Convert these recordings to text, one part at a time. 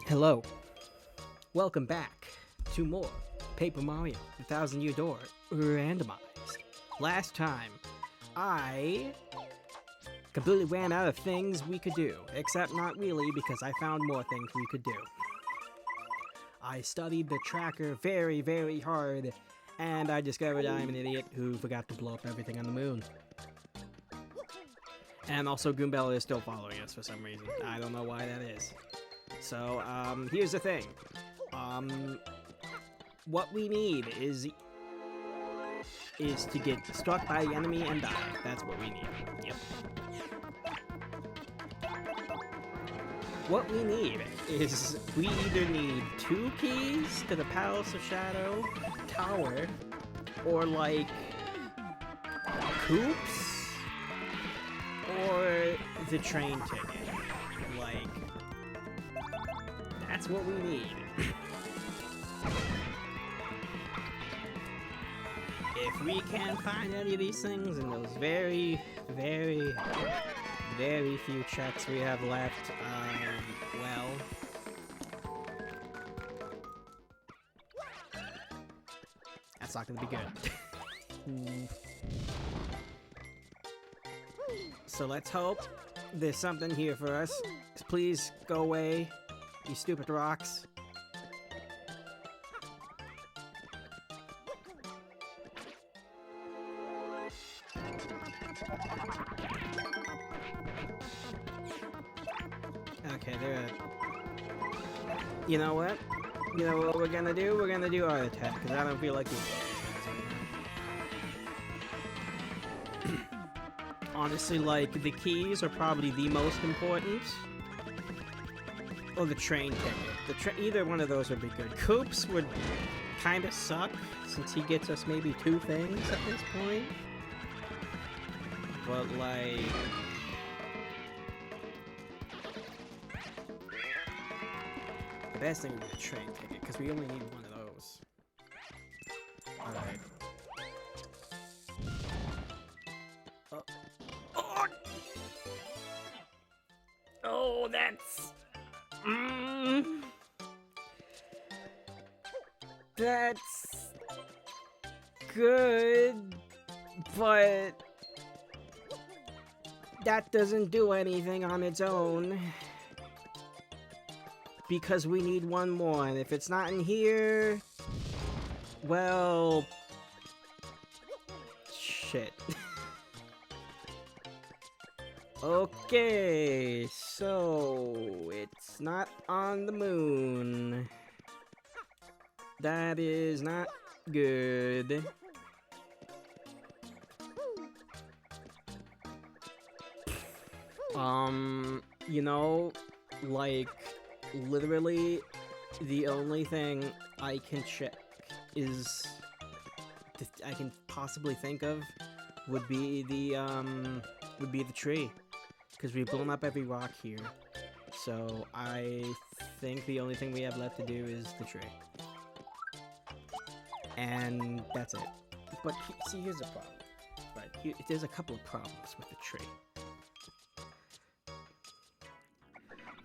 Hello. Welcome back to more Paper Mario, The Thousand Year Door, Randomized. Last time, I completely ran out of things we could do, except not really because I found more things we could do. I studied the tracker very, very hard, and I discovered I'm an idiot who forgot to blow up everything on the moon. And also, Goombella is still following us for some reason. I don't know why that is. So, here's the thing. What we need is to get struck by the enemy and die. That's what we need. Yep. What we need is we either need 2 keys to the Palace of Shadow Tower, or like Coops, or the train ticket. Like, that's what we need. If we can find any of these things in those very, very, very few checks we have left, well, that's not gonna be good. So let's hope there's something here for us. Please go away, you stupid rocks. Okay, there. You know what? You know what we're gonna do? We're gonna do Art Attack, because I don't feel like doing these guys anymore. Honestly, like, the keys are probably the most important. Or the train ticket. Either one of those would be good. Coops would kind of suck, since he gets us maybe 2 things at this point. But, like... the best thing would be the train ticket, because we only need one of those. Alright. Oh, that's... That's... good, but... that doesn't do anything on its own. Because we need one more, and if it's not in here... well... shit. Okay, so... it's not on the moon. That is not good. You know, like... literally, the only thing I can check is... I can possibly think of would be the tree. Because we've blown up every rock here. So, I think the only thing we have left to do is the tree. And that's it. But, see, here's the problem. Right, there's a couple of problems with the tree.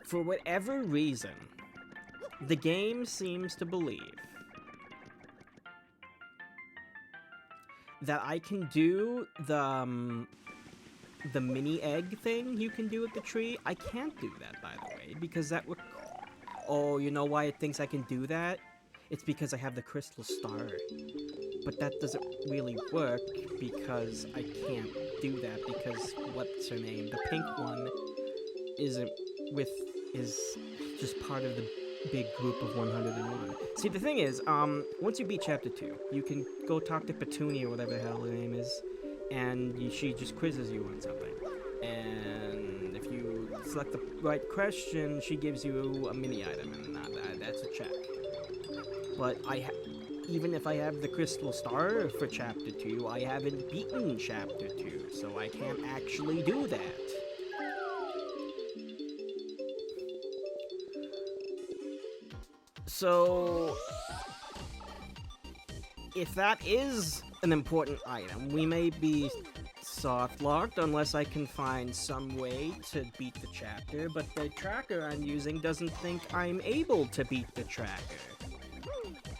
For whatever reason, the game seems to believe that I can do the mini egg thing you can do with the tree. I can't do that, by the way, because that would... oh, you know why it thinks I can do that? It's because I have the crystal star. but that doesn't really work because I can't do that because what's her name? The pink one isn't is just part of the big group of 101. See, the thing is, once you beat Chapter 2, you can go talk to Petunia or whatever the hell her name is, and she just quizzes you on something. And if you select the right question, she gives you a mini item, and that's a check. But even if I have the Crystal Star for Chapter 2, I haven't beaten Chapter 2, so I can't actually do that. So, if that is an important item, we may be soft-locked unless I can find some way to beat the chapter, but the tracker I'm using doesn't think I'm able to beat the tracker.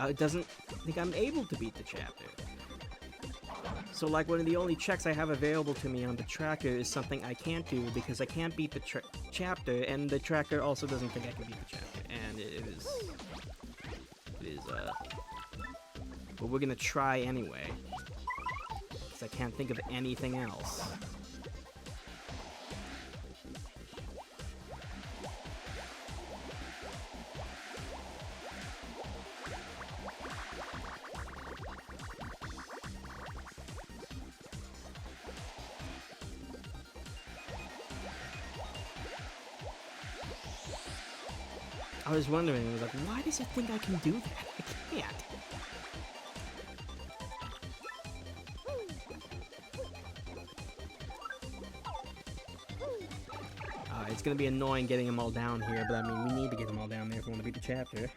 It doesn't think I'm able to beat the chapter. So, like, one of the only checks I have available to me on the tracker is something I can't do because I can't beat the chapter, and the tracker also doesn't think I can beat the chapter, and it is, but we're gonna try anyway, because I can't think of anything else. I was wondering, I was like, why does it think I can do that? I can't. It's gonna be annoying getting them all down here, but I mean, we need to get them all down there if we want to beat the chapter.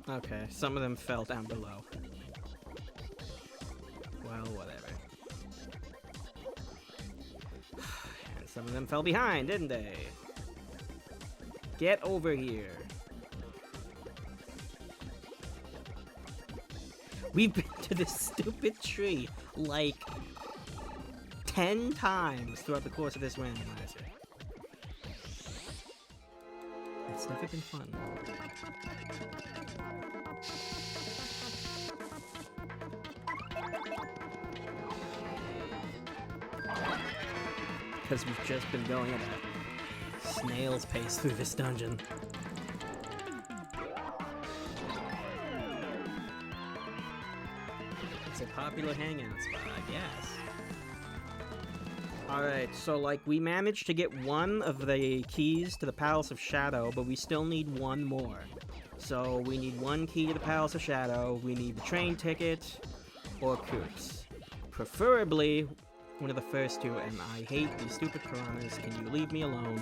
Okay, some of them fell down below. Well, whatever. And some of them fell behind, didn't they? Get over here. We've been to this stupid tree like 10 times throughout the course of this randomizer. It's never been fun. Because we've just been going at a snail's pace through this dungeon. It's a popular hangout spot, I guess. Alright, so like we managed to get one of the keys to the Palace of Shadow, but we still need one more. So we need one key to the Palace of Shadow, we need the train ticket, or Coops. Preferably one of the first two, and I hate these stupid piranhas. Can you leave me alone?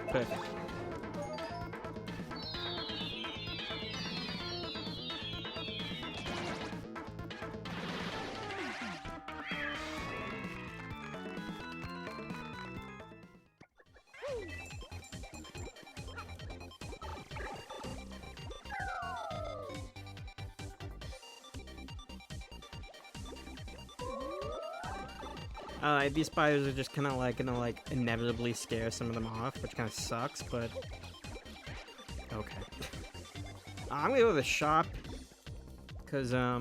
Perfect. These spiders are just kind of like gonna like inevitably scare some of them off, which kind of sucks, but okay. I'm gonna go to the shop because I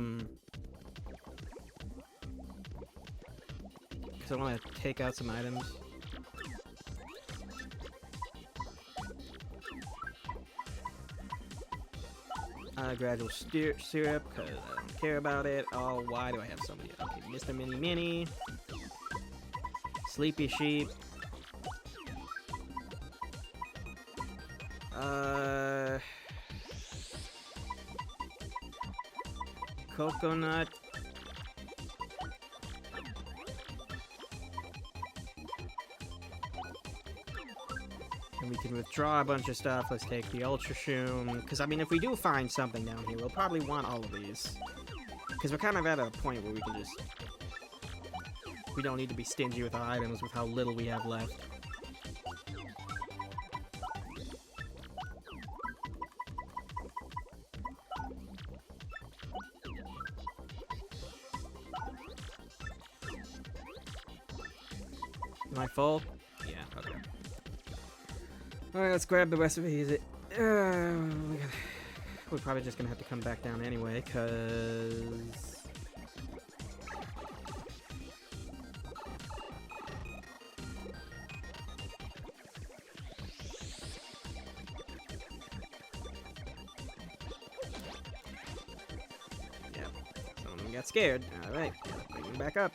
want to take out some items. Gradual syrup, because I don't care about it. Oh, why do I have so many? Okay, Mr. Mini Mini. Sleepy Sheep. Coconut. And we can withdraw a bunch of stuff. Let's take the Ultra Shoom. Because, I mean, if we do find something down here, we'll probably want all of these. Because we're kind of at a point where we can just... We don't need to be stingy with our items with how little we have left. Am I full? Yeah, okay. Alright, let's grab the rest of these. We're probably just gonna have to come back down anyway, cause... Yep, some of them got scared. Alright, bring them back up.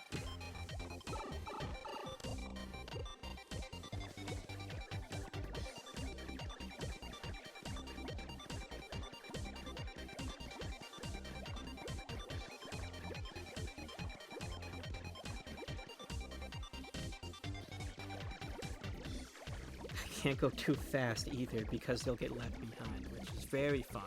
Can't go too fast either because they'll get left behind, which is very fun.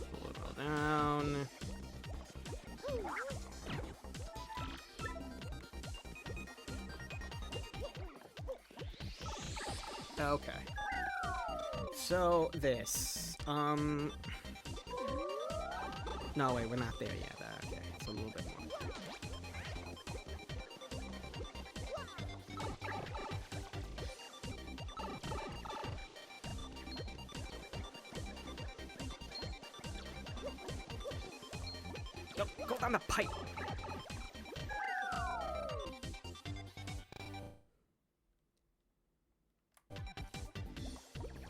Pull it all down. Okay. So, this, no, wait, we're not there yet, okay, it's a little bit more. Go down the pipe!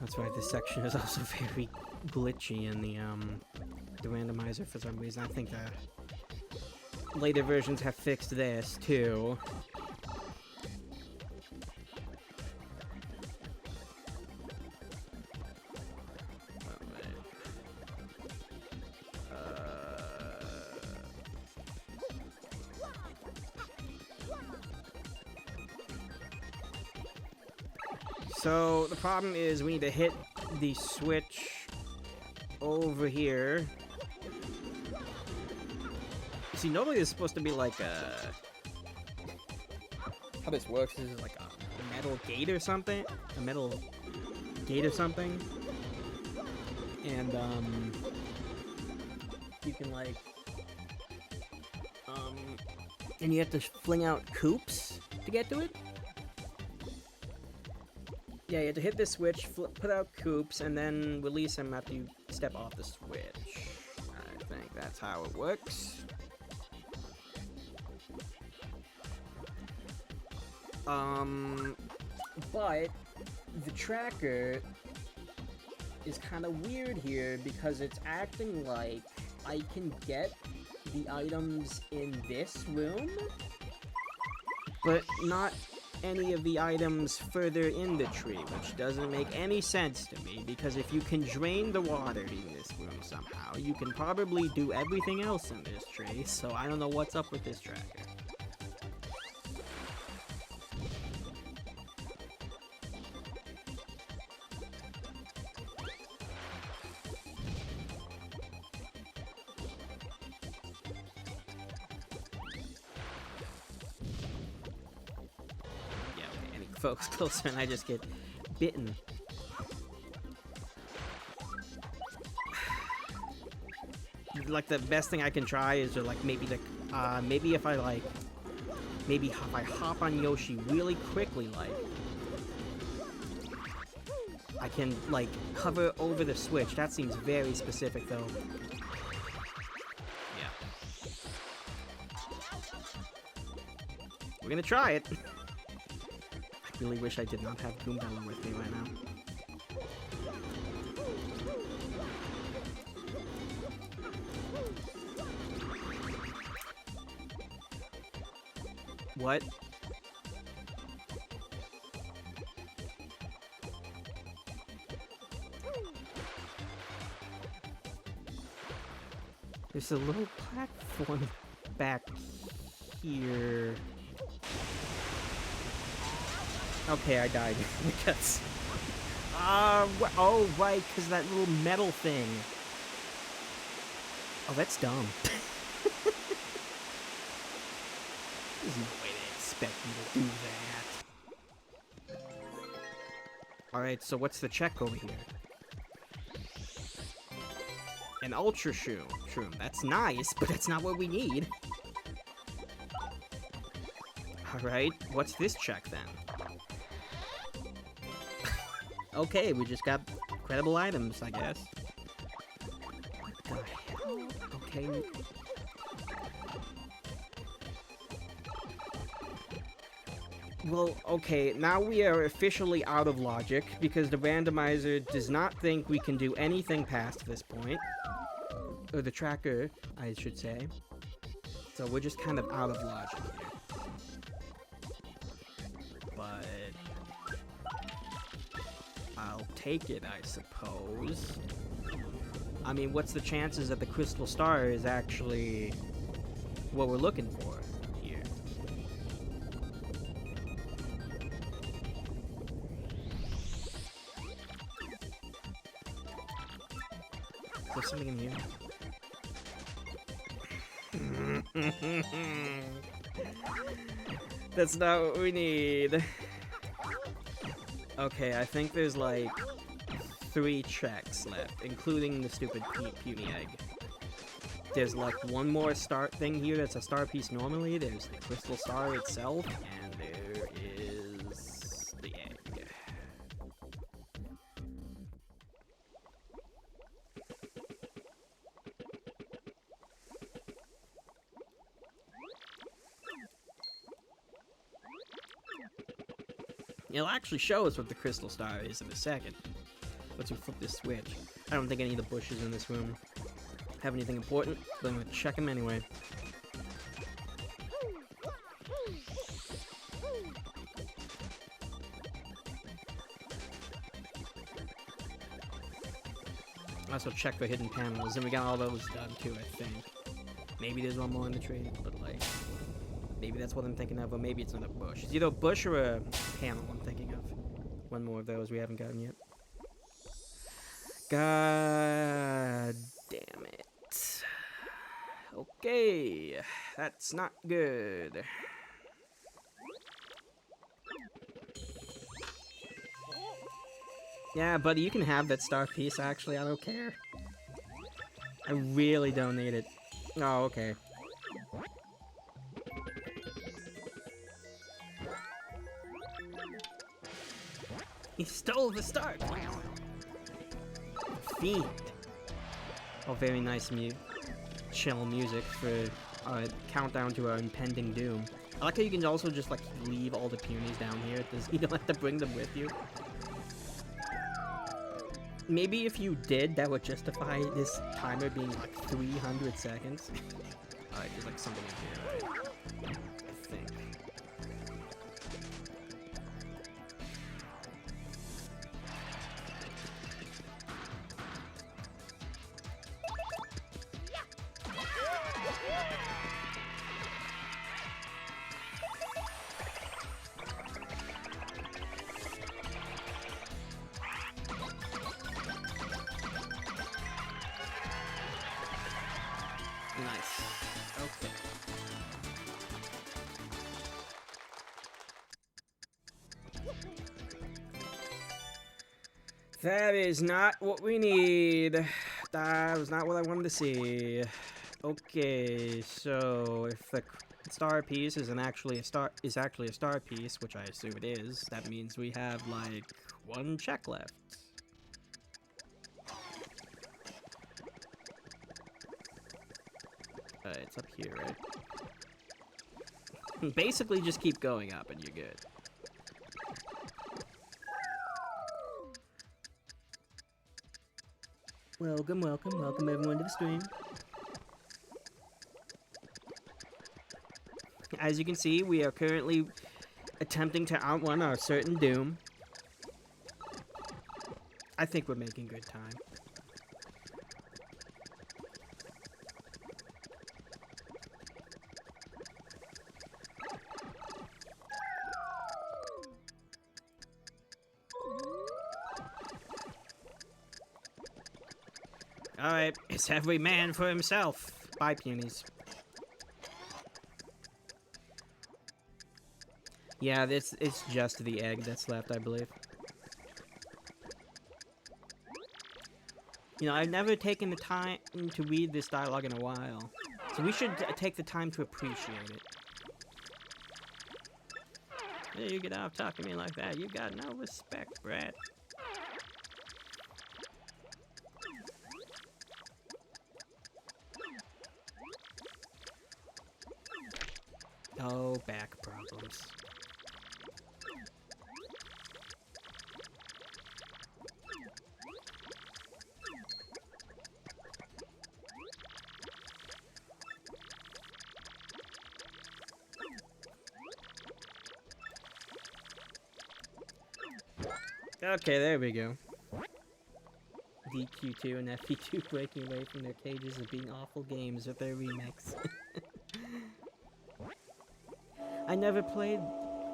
That's right, this section is also very glitchy in the randomizer for some reason. I think the later versions have fixed this, too. So, the problem is we need to hit the switch over here. See, normally it's supposed to be like a... How this works is like a metal gate or something? A metal gate or something? And, you can like... and you have to fling out coops to get to it? Yeah, you have to hit this switch, put out coops, and then release them after you step off the switch. I think that's how it works. But the tracker is kind of weird here because it's acting like I can get the items in this room, but not any of the items further in the tree, which doesn't make any sense to me, because if you can drain the water in this room somehow, you can probably do everything else in this tree, so I don't know what's up with this tracker. Folks closer and I just get bitten. Like the best thing I can try is to like maybe if I hop on Yoshi really quickly, like I can like hover over the switch. That seems very specific though. Yeah. We're gonna try it. I really wish I did not have Goombella with me right now. What? There's a little platform back here. Okay, I died because... oh, right, because that little metal thing. Oh, that's dumb. There's no way they expect me to do that. Alright, so what's the check over here? An ultra shroom. That's nice, but that's not what we need. Alright, what's this check then? Okay, we just got credible items, I guess. What the hell? Okay. Well, okay, now we are officially out of logic because the randomizer does not think we can do anything past this point. Or the tracker, I should say. So we're just kind of out of logic here. But I'll take it, I suppose. I mean, what's the chances that the crystal star is actually what we're looking for here? Is there something in here? That's not what we need. Okay, I think there's like 3 checks left, including the stupid puny egg. There's like one more star thing here that's a star piece normally. There's the crystal star itself, and there is the egg. It'll actually show us what the crystal star is in a second. Once we flip this switch. I don't think any of the bushes in this room have anything important, but I'm gonna check them anyway. Also check for hidden panels, and we got all those done too, I think. Maybe there's one more in the tree, but like, maybe that's what I'm thinking of, or maybe it's not a bush. It's either a bush or a panel I'm thinking of. One more of those we haven't gotten yet. God damn it. Okay, that's not good. Yeah, buddy, you can have that star piece, actually, I don't care. I really don't need it. Oh, okay. He stole the star! Fiend. Oh, very nice chill music for countdown to our impending doom. I like how you can also just like leave all the peonies down here. You don't have to bring them with you. Maybe if you did, that would justify this timer being like 300 seconds. Alright, there's like something in here, right? I think. Nice. Okay. That is not what we need. That was not what I wanted to see. Okay, so if the star piece is actually a star piece, which I assume it is, that means we have like 1 check left. It's up here, right? Basically, just keep going up and you're good. Welcome everyone to the stream. As you can see, we are currently attempting to outrun our certain doom. I think we're making good time. Alright, it's every man for himself. Bye, peonies. Yeah, it's just the egg that's left, I believe. You know, I've never taken the time to read this dialogue in a while. So we should take the time to appreciate it. Hey, you get off talking to me like that. You got no respect, Brett. Oh, back problems. Okay, there we go. DQ2 and FP2 breaking away from their cages of being awful games with their remix. I never played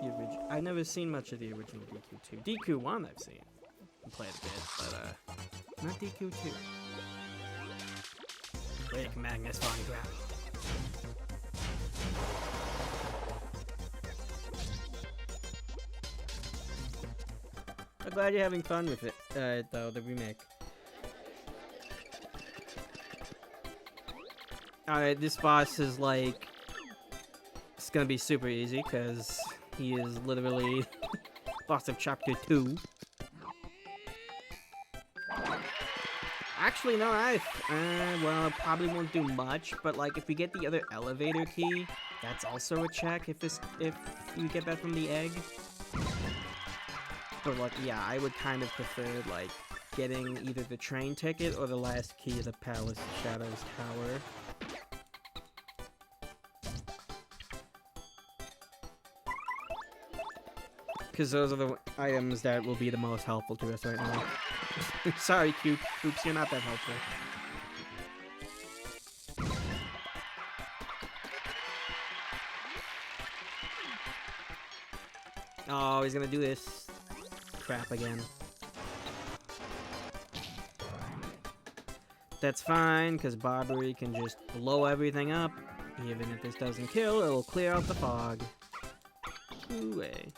the original. I've never seen much of the original DQ2. DQ1 I've seen. And played a bit, but not DQ2. Break Magnus Von Gravel. I'm glad you're having fun with it, though, the remake. Alright, this boss is like... It's gonna be super easy, because he is literally boss of chapter 2. Actually, no, well, it probably won't do much, but like, if we get the other elevator key, that's also a check if you get that from the egg. But like, yeah, I would kind of prefer, like, getting either the train ticket or the last key of the Palace of Shadows Tower. Because those are the items that will be the most helpful to us right now. Sorry, Coops, you're not that helpful. Oh, he's gonna do this crap again. That's fine, because Barbary can just blow everything up. Even if this doesn't kill, it'll clear out the fog. Ooh-ay.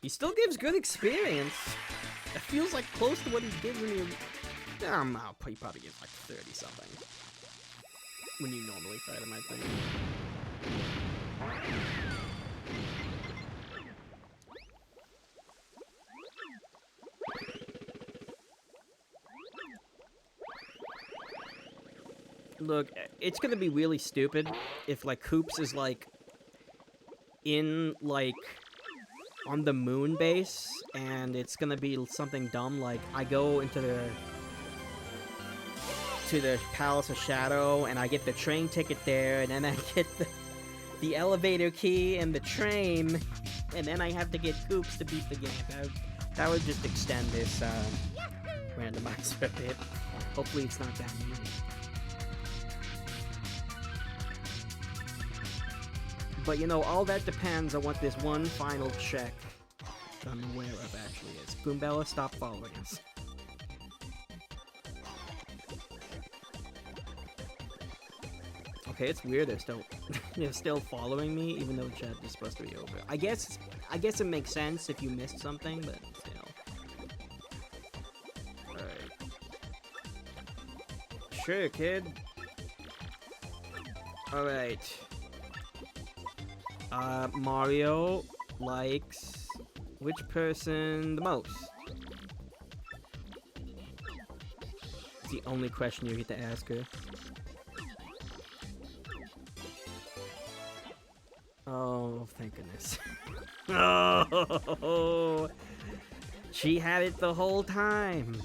He still gives good experience. It feels like close to what he gives when you... he probably gives like 30-something. When you normally fight him, I think. Look, it's gonna be really stupid if, like, Koops is, like, in, like, on the moon base, and it's gonna be something dumb, like, I go into the Palace of Shadow, and I get the train ticket there, and then I get the elevator key and the train, and then I have to get Koops to beat the game. That would just extend this, randomized a bit. Hopefully it's not that easy. But, you know, all that depends on what this one final check I'm aware of actually is. Goombella, stop following us. Okay, it's weird they're still following me, even though chat is supposed to be over. I guess it makes sense if you missed something, but still. Alright. Sure, kid. Alright. Mario likes which person the most? It's the only question you get to ask her. Oh, thank goodness. Oh, she had it the whole time.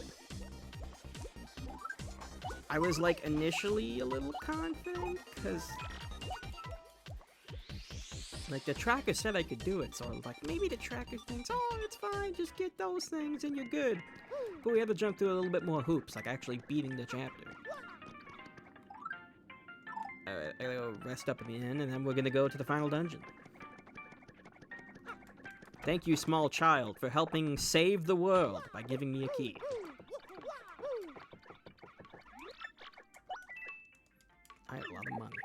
I was like initially a little confident because like the tracker said I could do it, so I was like, maybe the tracker thinks, oh, it's fine, just get those things and you're good. But we had to jump through a little bit more hoops, like actually beating the chapter. Alright, I gotta go rest up at the end, and then we're gonna go to the final dungeon. Thank you, small child, for helping save the world by giving me a key. I have a lot of money.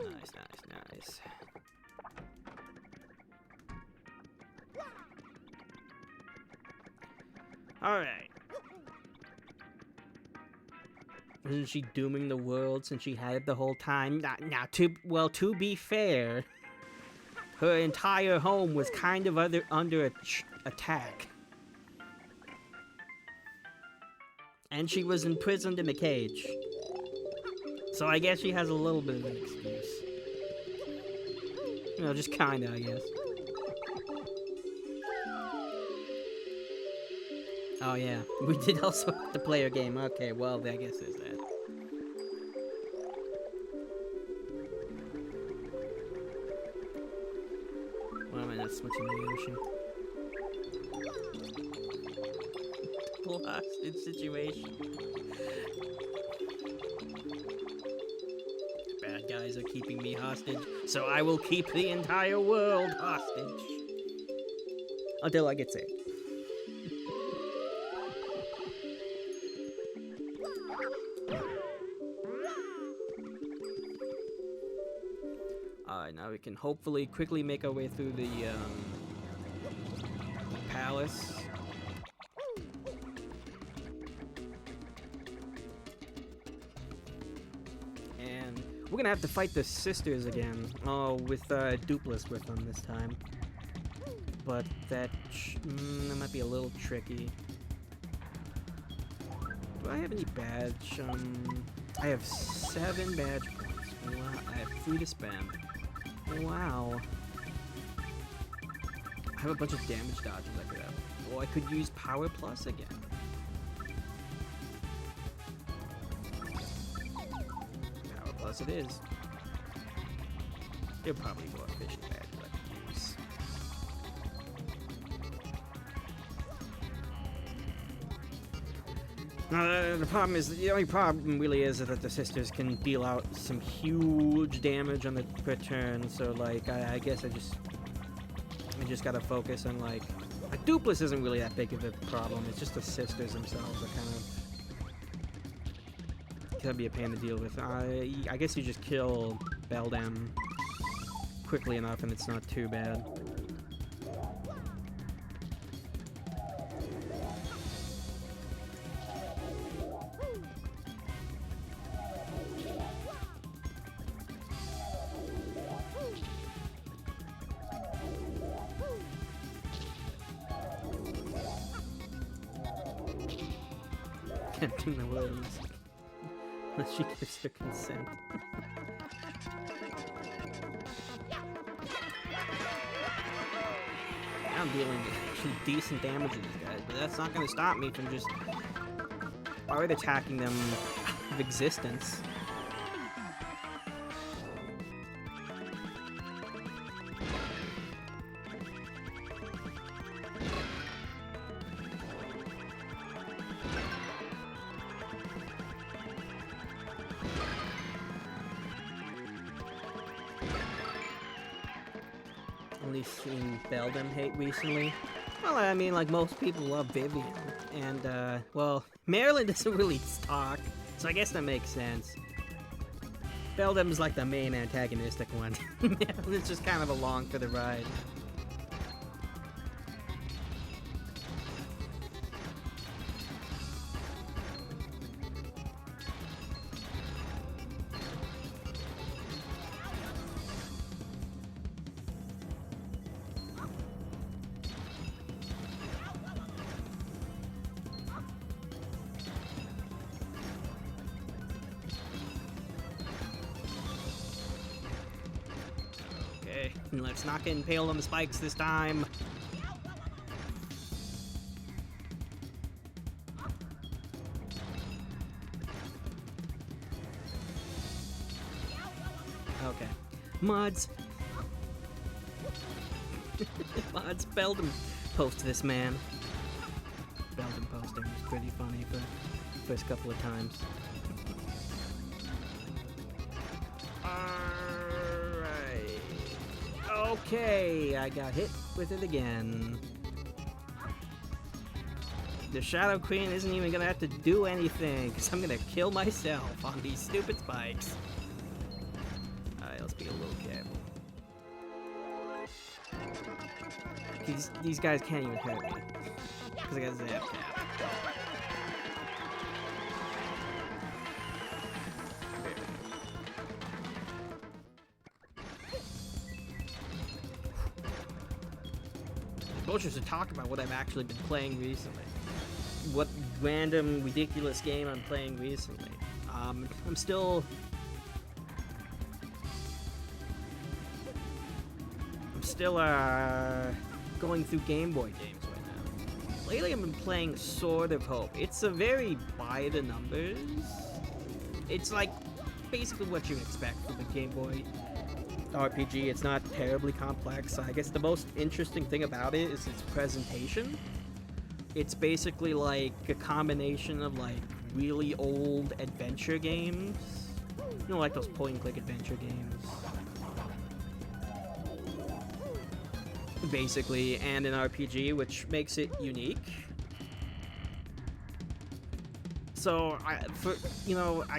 Nice, nice, nice. Alright. Isn't she dooming the world since she had it the whole time? Now, to be fair, her entire home was kind of under attack. And she was imprisoned in a cage. So I guess she has a little bit of an excuse. You know, just kinda, I guess. Oh yeah, we did also have to play a game. Okay, well, I guess there's that. Why am I not switching the ocean? Hostage situation. Bad guys are keeping me hostage, so I will keep the entire world hostage. Until I get saved. Alright, now we can hopefully quickly make our way through the palace. And we're gonna have to fight the sisters again. Oh, with Dupless with them this time. But that might be a little tricky. Do I have any badge? I have 7 badge points. Wow, I have 3 to spend. Wow. I have a bunch of damage dodges I could have. Oh, I could use Power Plus again. Power Plus it is. There are probably more efficient badges I could use. The problem is, the only problem really is that the sisters can deal out some huge damage on the per turn, so like, I guess I just gotta focus on like, Dupless isn't really that big of a problem, it's just the sisters themselves that kind of can be a pain to deal with. I guess you just kill Beldam quickly enough and it's not too bad. Tempting the worms. Unless she gives her consent. I'm dealing some decent damage to these guys, but that's not going to stop me from just hard attacking them of existence. Only seen Beldam hate recently. Well, I mean, like, most people love Vivian. And, well, Marilyn doesn't really talk, so I guess that makes sense. Beldam's like the main antagonistic one. Marilyn's just kind of along for the ride. Okay, let's not get impaled on the spikes this time. Okay. Mods. Mods, Beldam post this man. Beldam posting was pretty funny for the first couple of times. Okay, I got hit with it again. The Shadow Queen isn't even gonna have to do anything, because I'm gonna kill myself on these stupid spikes. Alright, let's be a little careful. These guys can't even hurt me. Because I got zap tap. Cultures to talk about what I've actually been playing recently. What random, ridiculous game I'm playing recently. I'm still going through Game Boy games right now. Lately I've been playing Sword of Hope. It's a very by the numbers. It's like basically what you expect from a Game Boy RPG. It's not terribly complex. I guess the most interesting thing about it is its presentation. It's basically like a combination of like really old adventure games. You know, like those point-and-click adventure games. Basically, and an RPG, which makes it unique. So, I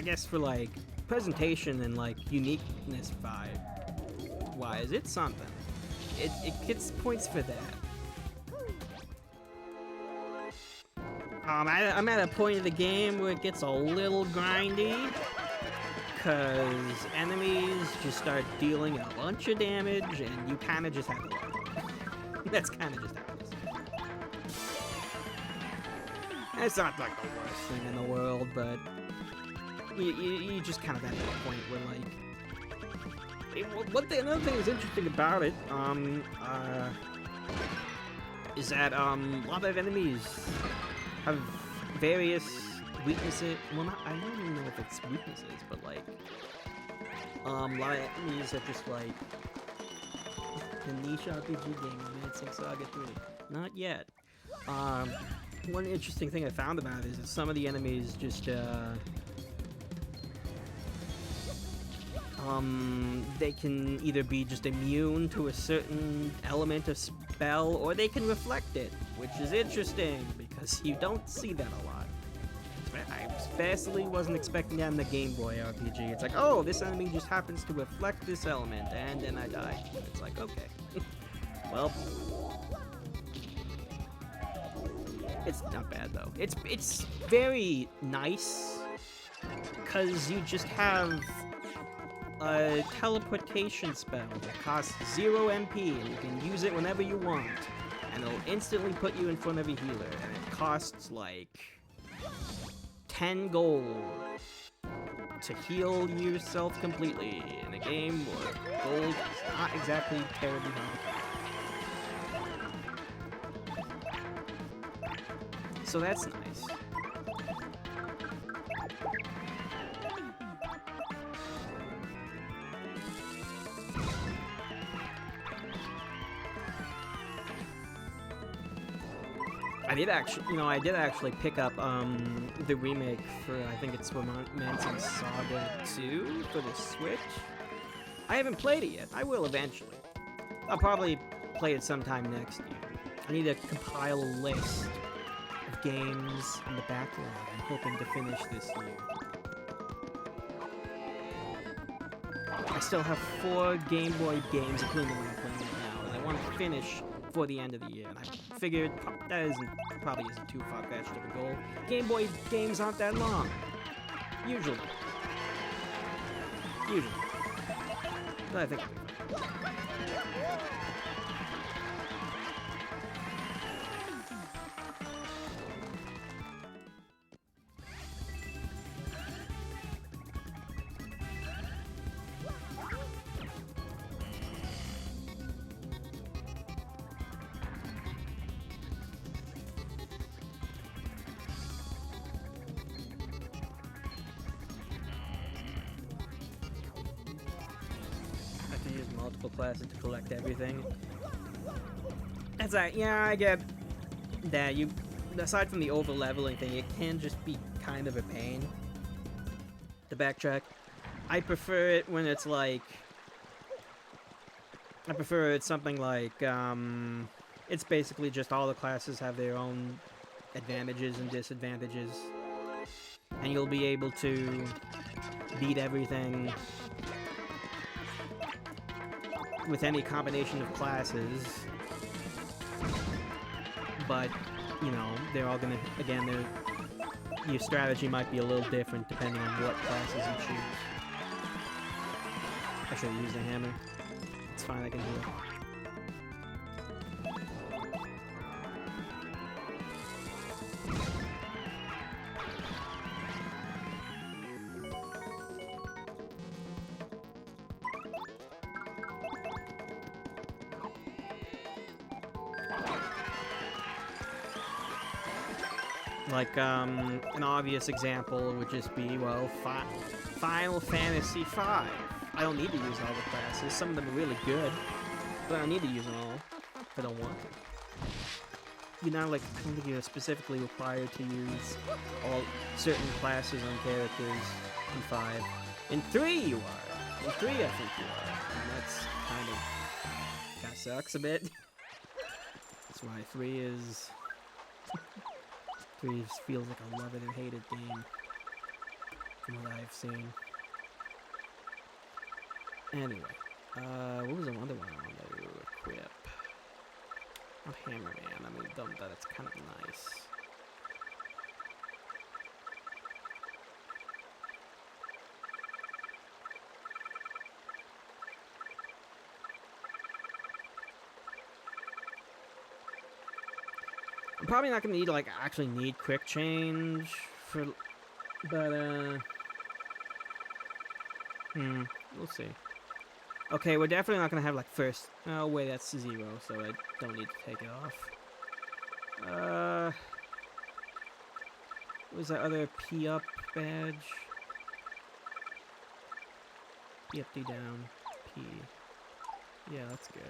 guess for like presentation and like uniqueness wise, it's something. It gets points for that. I'm at a point of the game where it gets a little grindy, because enemies just start dealing a bunch of damage, and you kind of just have to learn. That's kind of just how it is. It's not like the worst thing in the world, but you just kind of at that point where like, another thing that's interesting about it, is that a lot of enemies have various weaknesses. Well, I don't even know if it's weaknesses, but like, a lot of enemies are just like the niche RPG game, Romancing Saga 3. Not yet. One interesting thing I found about it is that some of the enemies just, they can either be just immune to a certain element of spell, or they can reflect it, which is interesting, because you don't see that a lot. I especially wasn't expecting that in the Game Boy RPG. It's like, oh, this enemy just happens to reflect this element, and then I die. It's like, okay. Well, it's not bad, though. It's very nice, because you just have a teleportation spell that costs 0 MP, and you can use it whenever you want, and it'll instantly put you in front of a healer, and it costs like 10 gold to heal yourself completely in a game where gold is not exactly terribly hard. So that's nice. I did actually pick up the remake for, I think it's Romancing Saga 2 for the Switch. I haven't played it yet. I will eventually. I'll probably play it sometime next year. I need to compile a list of games in the backlog I'm hoping to finish this year. I still have 4 Game Boy games, including the one I'm playing right now, that I want to finish for the end of the year, and I figured that probably isn't too far-fetched of a goal. Game Boy games aren't that long. Usually. But I think it'll be fine. Multiple classes to collect everything. That's right. Yeah, I get that. Aside from the over leveling thing, it can just be kind of a pain to backtrack. I prefer it when it's like, something like, it's basically just all the classes have their own advantages and disadvantages, and you'll be able to beat everything with any combination of classes, but you know, they're all gonna, again, your strategy might be a little different depending on what classes you choose. I should have used a hammer. It's fine, I can do it. Like, an obvious example would just be, well, Final Fantasy V. I don't need to use all the classes. Some of them are really good, but I don't need to use them all if I don't want to. You know, like, I don't think you're specifically required to use all certain classes on characters in 5. In 3 you are. In 3 I think you are. And that's kind of sucks a bit. That's why 3 is... 3 feels like a love it or hate it game, from what I've seen. Anyway, what was the other one I wanted to equip? Not Hammerman, I mean, that's kind of nice. I'm probably not gonna need to, like, actually need quick change for, but, we'll see. Okay, we're definitely not gonna have, like, first, oh, wait, that's 0, so I don't need to take it off. What was that other P up badge? P up, D down, P. Yeah, that's good.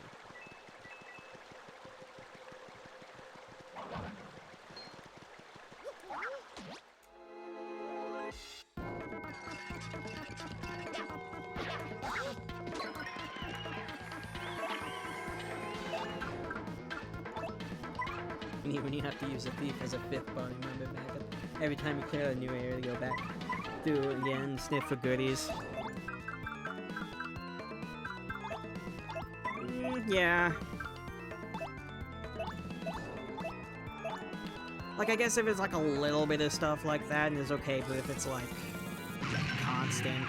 When you have to use a thief as a 5th party member backup. Every time you clear a new area to go back through it again, sniff for goodies. Yeah. Like, I guess if it's like a little bit of stuff like that, and it's okay, but if it's like constant,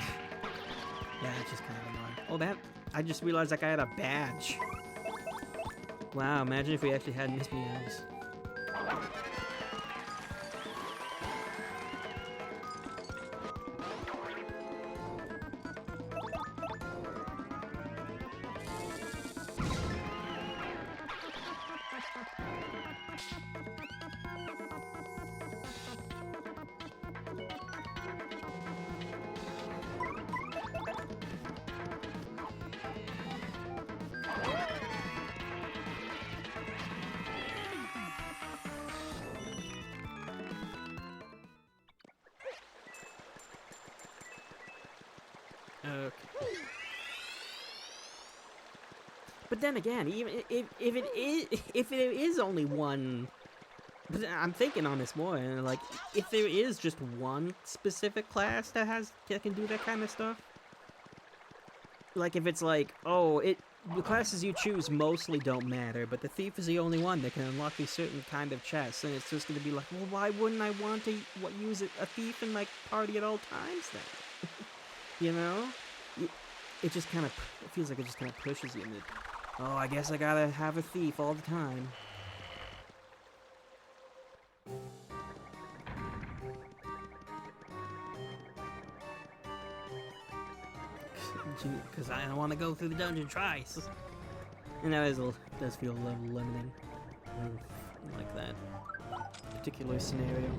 yeah, it's just kind of annoying. Oh, that, I just realized like I had a badge. Wow, imagine if we actually had Miss Meows. Okay. But then again, even if it is only one, but I'm thinking on this more, and like if there is just one specific class that can do that kind of stuff, like if it's like, oh, the classes you choose mostly don't matter, but the thief is the only one that can unlock these certain kind of chests, and it's just gonna be like, well, why wouldn't I want to use a thief in my party at all times then? You know? It just kind of, it feels like it just kind of pushes you into, oh, I guess I gotta have a thief all the time. Because I don't want to go through the dungeon twice. And that does feel a little limiting. Like that particular scenario.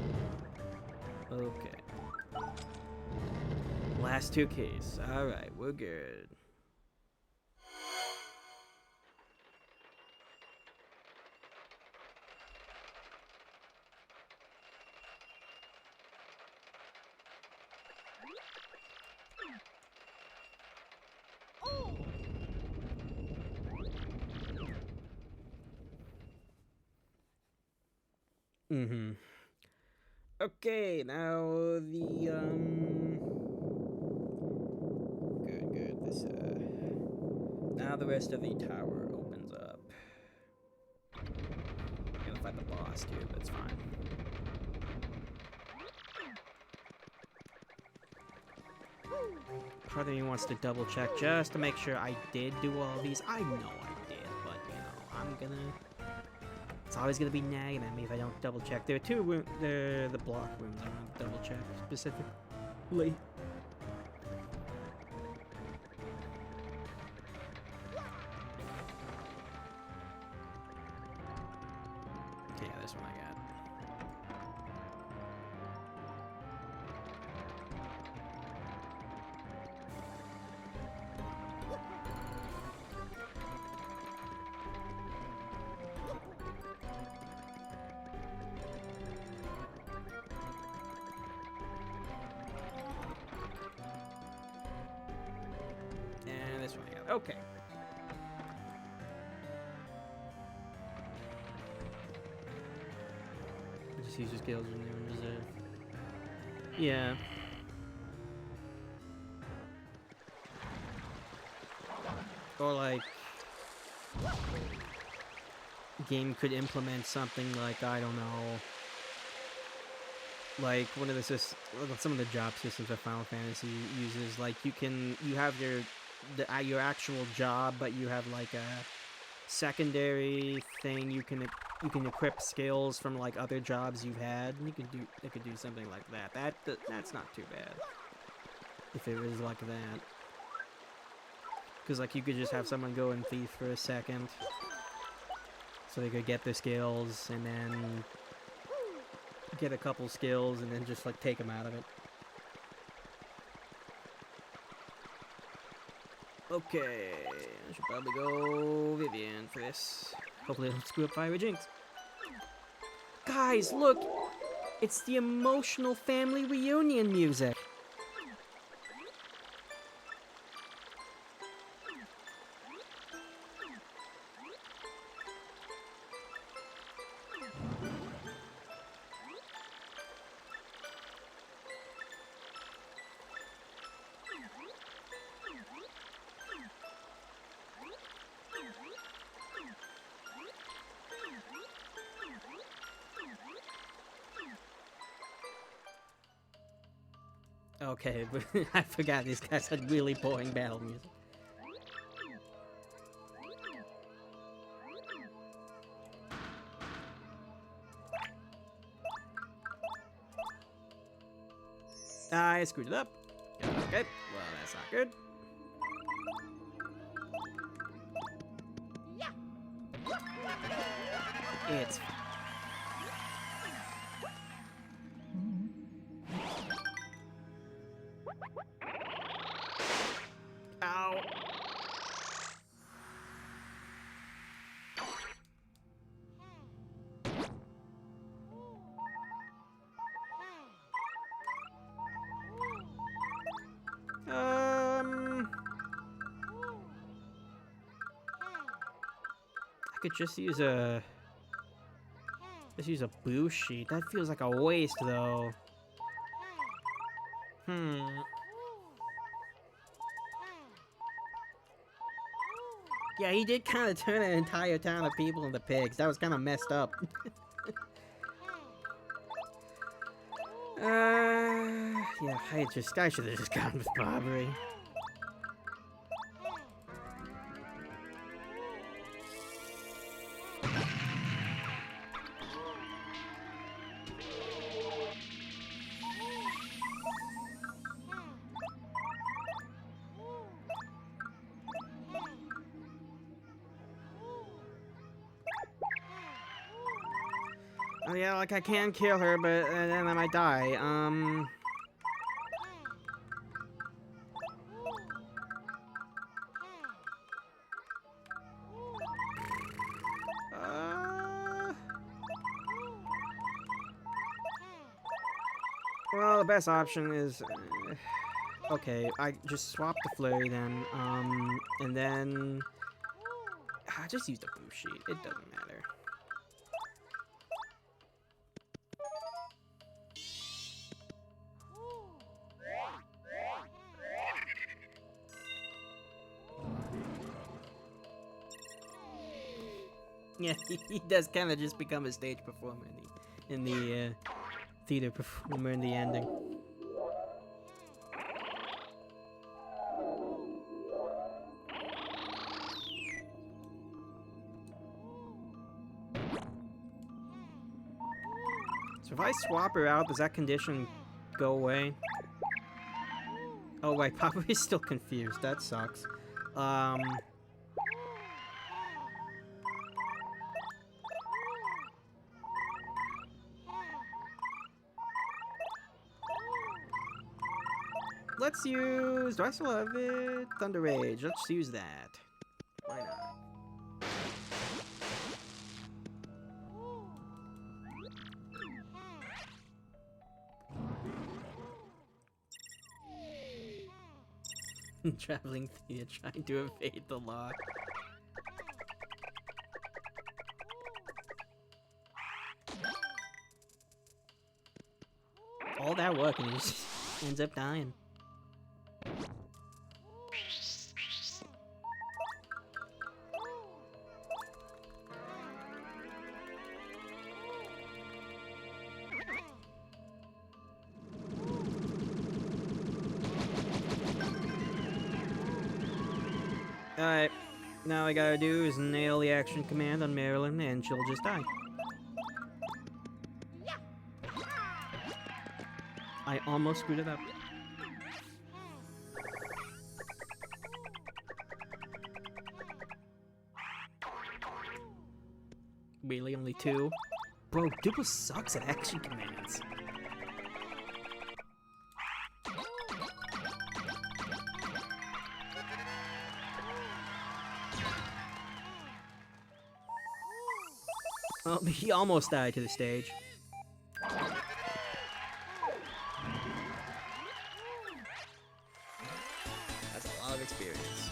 Okay. Last 2 keys. Alright, we're good. Okay, now good. This Now the rest of the tower opens up. I'm gonna fight the boss too, but it's fine. Part of me wants to double check just to make sure I did do all these. I know I did, but you know, I'm gonna. It's always gonna be nagging at me if I don't double check. There are two rooms. The block rooms. I'm gonna double check specifically. Okay, yeah, this one I got. And this one I got. Okay. Just use your skills when they're in reserve. Yeah. Or like, game could implement something like, I don't know, like one of the some of the job systems that Final Fantasy uses. Like you have your actual job, but you have like a secondary thing you can equip skills from like other jobs you've had. And they could do something like that. That's not too bad if it was like that. Because like you could just have someone go and thief for a second, so they could get their skills and then get a couple skills and then just like take them out of it. Okay, I should probably go Vivian for this. Hopefully I don't screw up Fire Jinx. Guys, look! It's the emotional family reunion music! Okay, but I forgot these guys had really boring battle music. I screwed it up. Okay, well that's not good. It's ow. I could just use a boo sheet. That feels like a waste though. Yeah, he did kind of turn an entire town of people into pigs. That was kind of messed up. Yeah, I should have just gone with Barbary. Oh yeah, like I can kill her, but then I might die. Well, the best option is, okay, I just swap the flurry then, and then I just use the boo sheet. It doesn't matter. Yeah, he does kind of just become a stage performer in the theater performer in the ending. So if I swap her out, does that condition go away? Oh wait, Papa is still confused. That sucks. Let's use... Do I still have it? Thunder Rage. Let's use that. Why not? Traveling theater trying to evade the law. All that work and he just ends up dying. Alright, now all I gotta do is nail the action command on Marilyn and she'll just die. I almost screwed it up. Really, only 2? Bro, Duplo sucks at action commands. Well, he almost died to the stage. That's a lot of experience.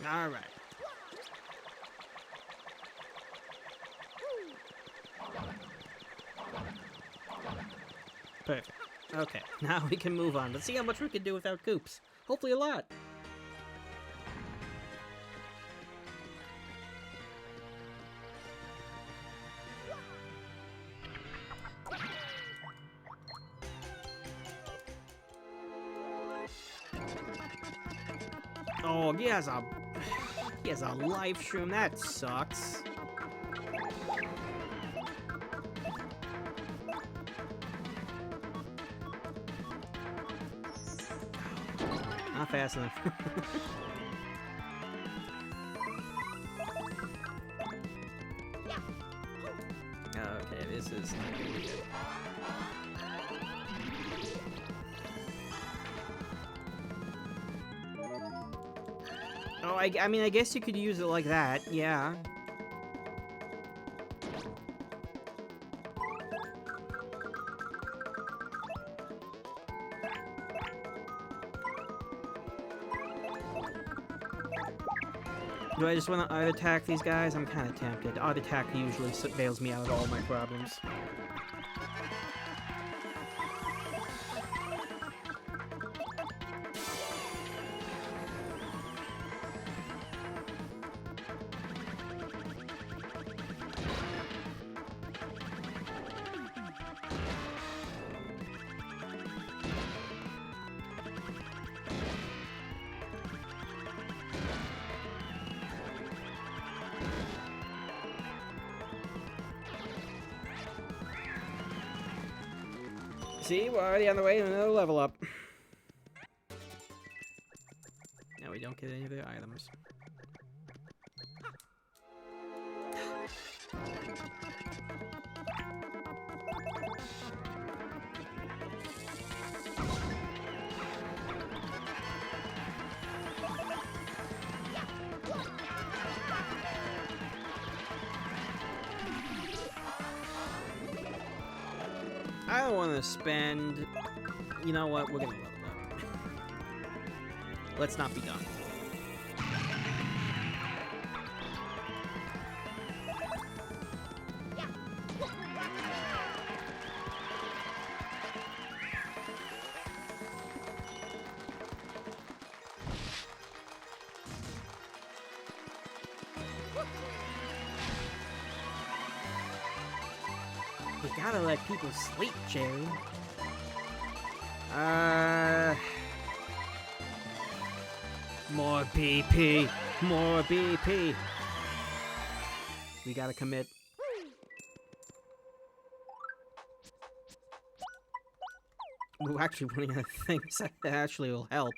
All right. Perfect. Okay, now we can move on. Let's see how much we can do without Coops. Hopefully a lot. Oh, he has a life shroom. That sucks. Not fast enough. Okay, this is not gonna be good. Oh, I mean, I guess you could use it like that, yeah. Do I just want to auto-attack these guys? I'm kind of tempted. Auto-attack usually bails me out of all my problems. See, we're already on the way to another level up. Now we don't get any of the items. I don't want to spend... You know what? We're gonna level up. Let's not be done. You gotta let people sleep, Jerry. More BP. More BP. We gotta commit. We're actually running out of things that actually will help.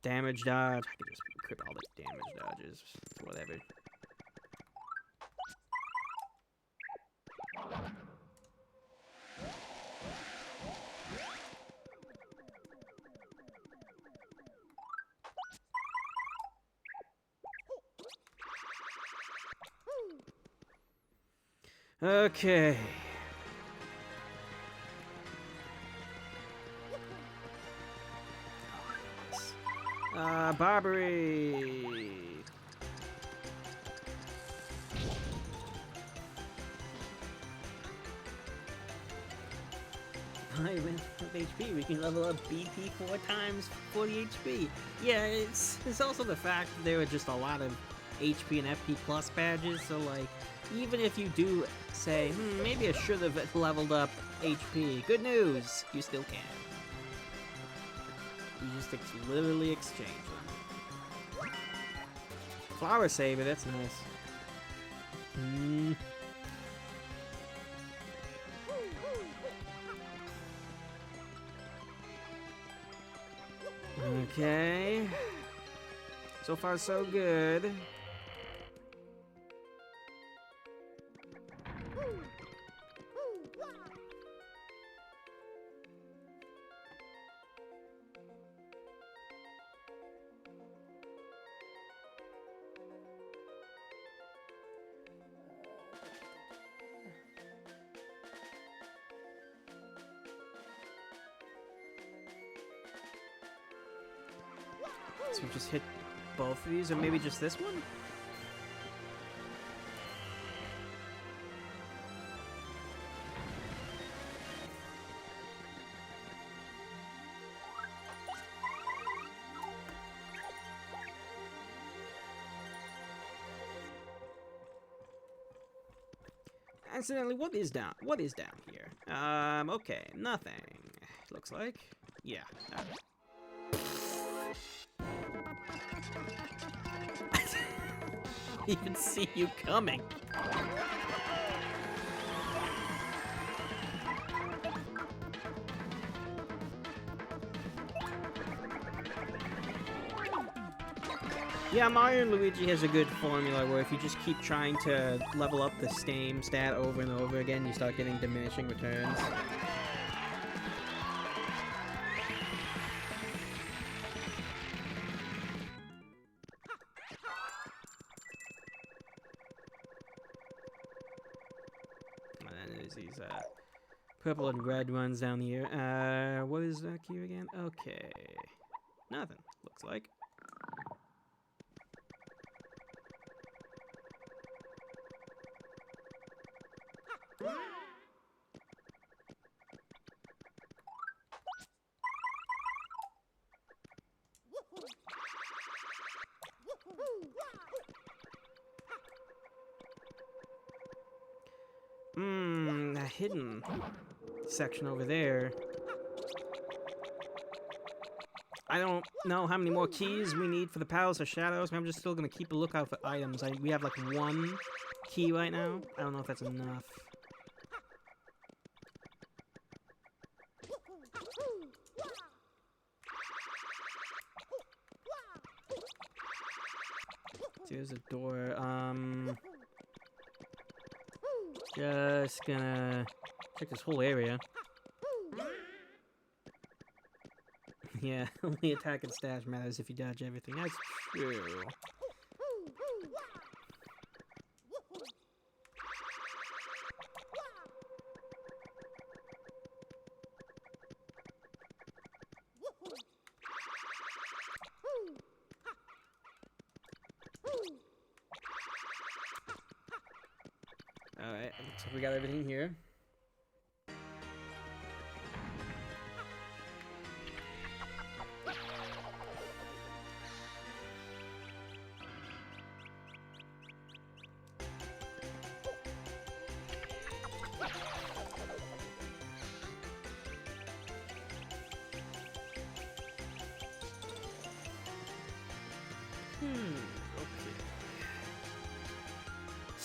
Damage dodge. I can just equip all the damage dodges. Whatever. Okay. Barbary. Hi, with HP, we can level up BP 4 times 40 HP. Yeah, it's also the fact that there are just a lot of HP and FP plus badges, so like, even if you do say, maybe I should have leveled up HP, good news, you still can. You just literally exchange them. Flower saver, that's nice. Okay. So far, so good. So we just hit both of these, or maybe just this one? Incidentally, what is down here? Okay, nothing. Looks like. Yeah. I even see you coming. Yeah, Mario and Luigi has a good formula where if you just keep trying to level up the same stat over and over again, you start getting diminishing returns. And then there's these purple and red ones down here. What is that here again? Okay. Nothing, looks like. That hidden section over there. I don't know how many more keys we need for the Palace of Shadows, but I'm just still gonna keep a lookout for items. We have like one key right now. I don't know if that's enough. There's a door. Just gonna check this whole area. Yeah, only attack and stash matters if you dodge everything. That's true. Alright, looks like we got everything here.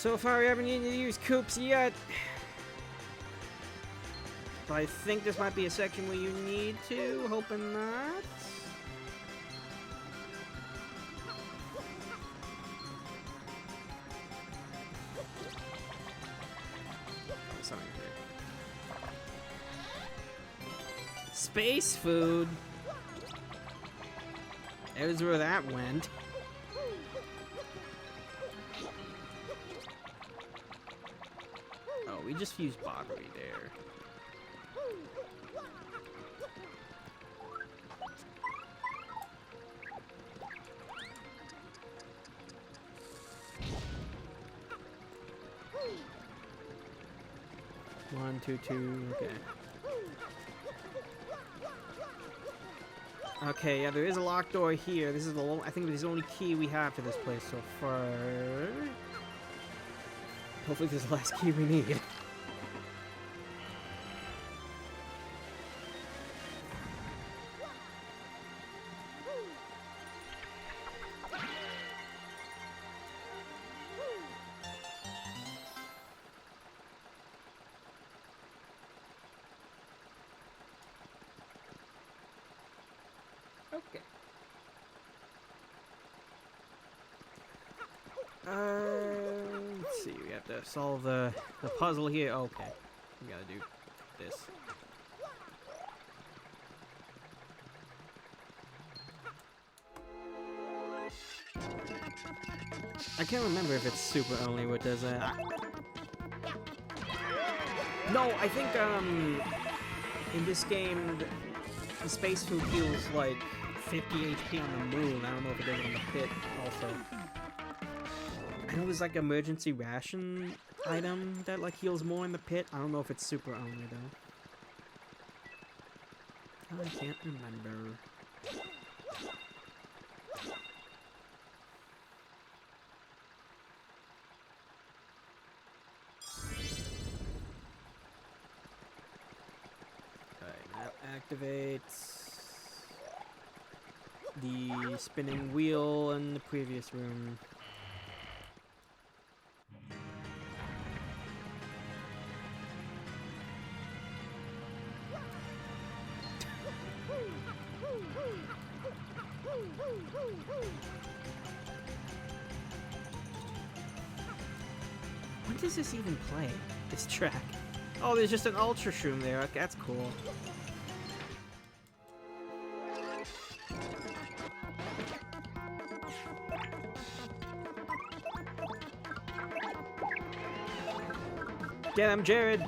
So far, we haven't needed to use coops yet. But I think this might be a section where you need to. Hoping not. Something here. Space food. There's where that went. Oh, we just used Boggery there. One, two, two, okay. Okay, yeah, there is a locked door here. This is the I think this is the only key we have to this place so far. Hopefully this is the last key we need. Okay. Let's see. We have to solve the puzzle here. Okay, we gotta do this. I can't remember if it's super only what does that. No, I think in this game the space food heals like 50 HP on the moon. I don't know if it does on the pit also. I know there's like emergency ration item that like heals more in the pit. I don't know if it's super only though. Oh, I can't remember. Alright, that activates the spinning wheel in the previous room. When does this even play? This track? Oh, there's just an Ultra Shroom there. Okay, that's cool. Get him, Jared!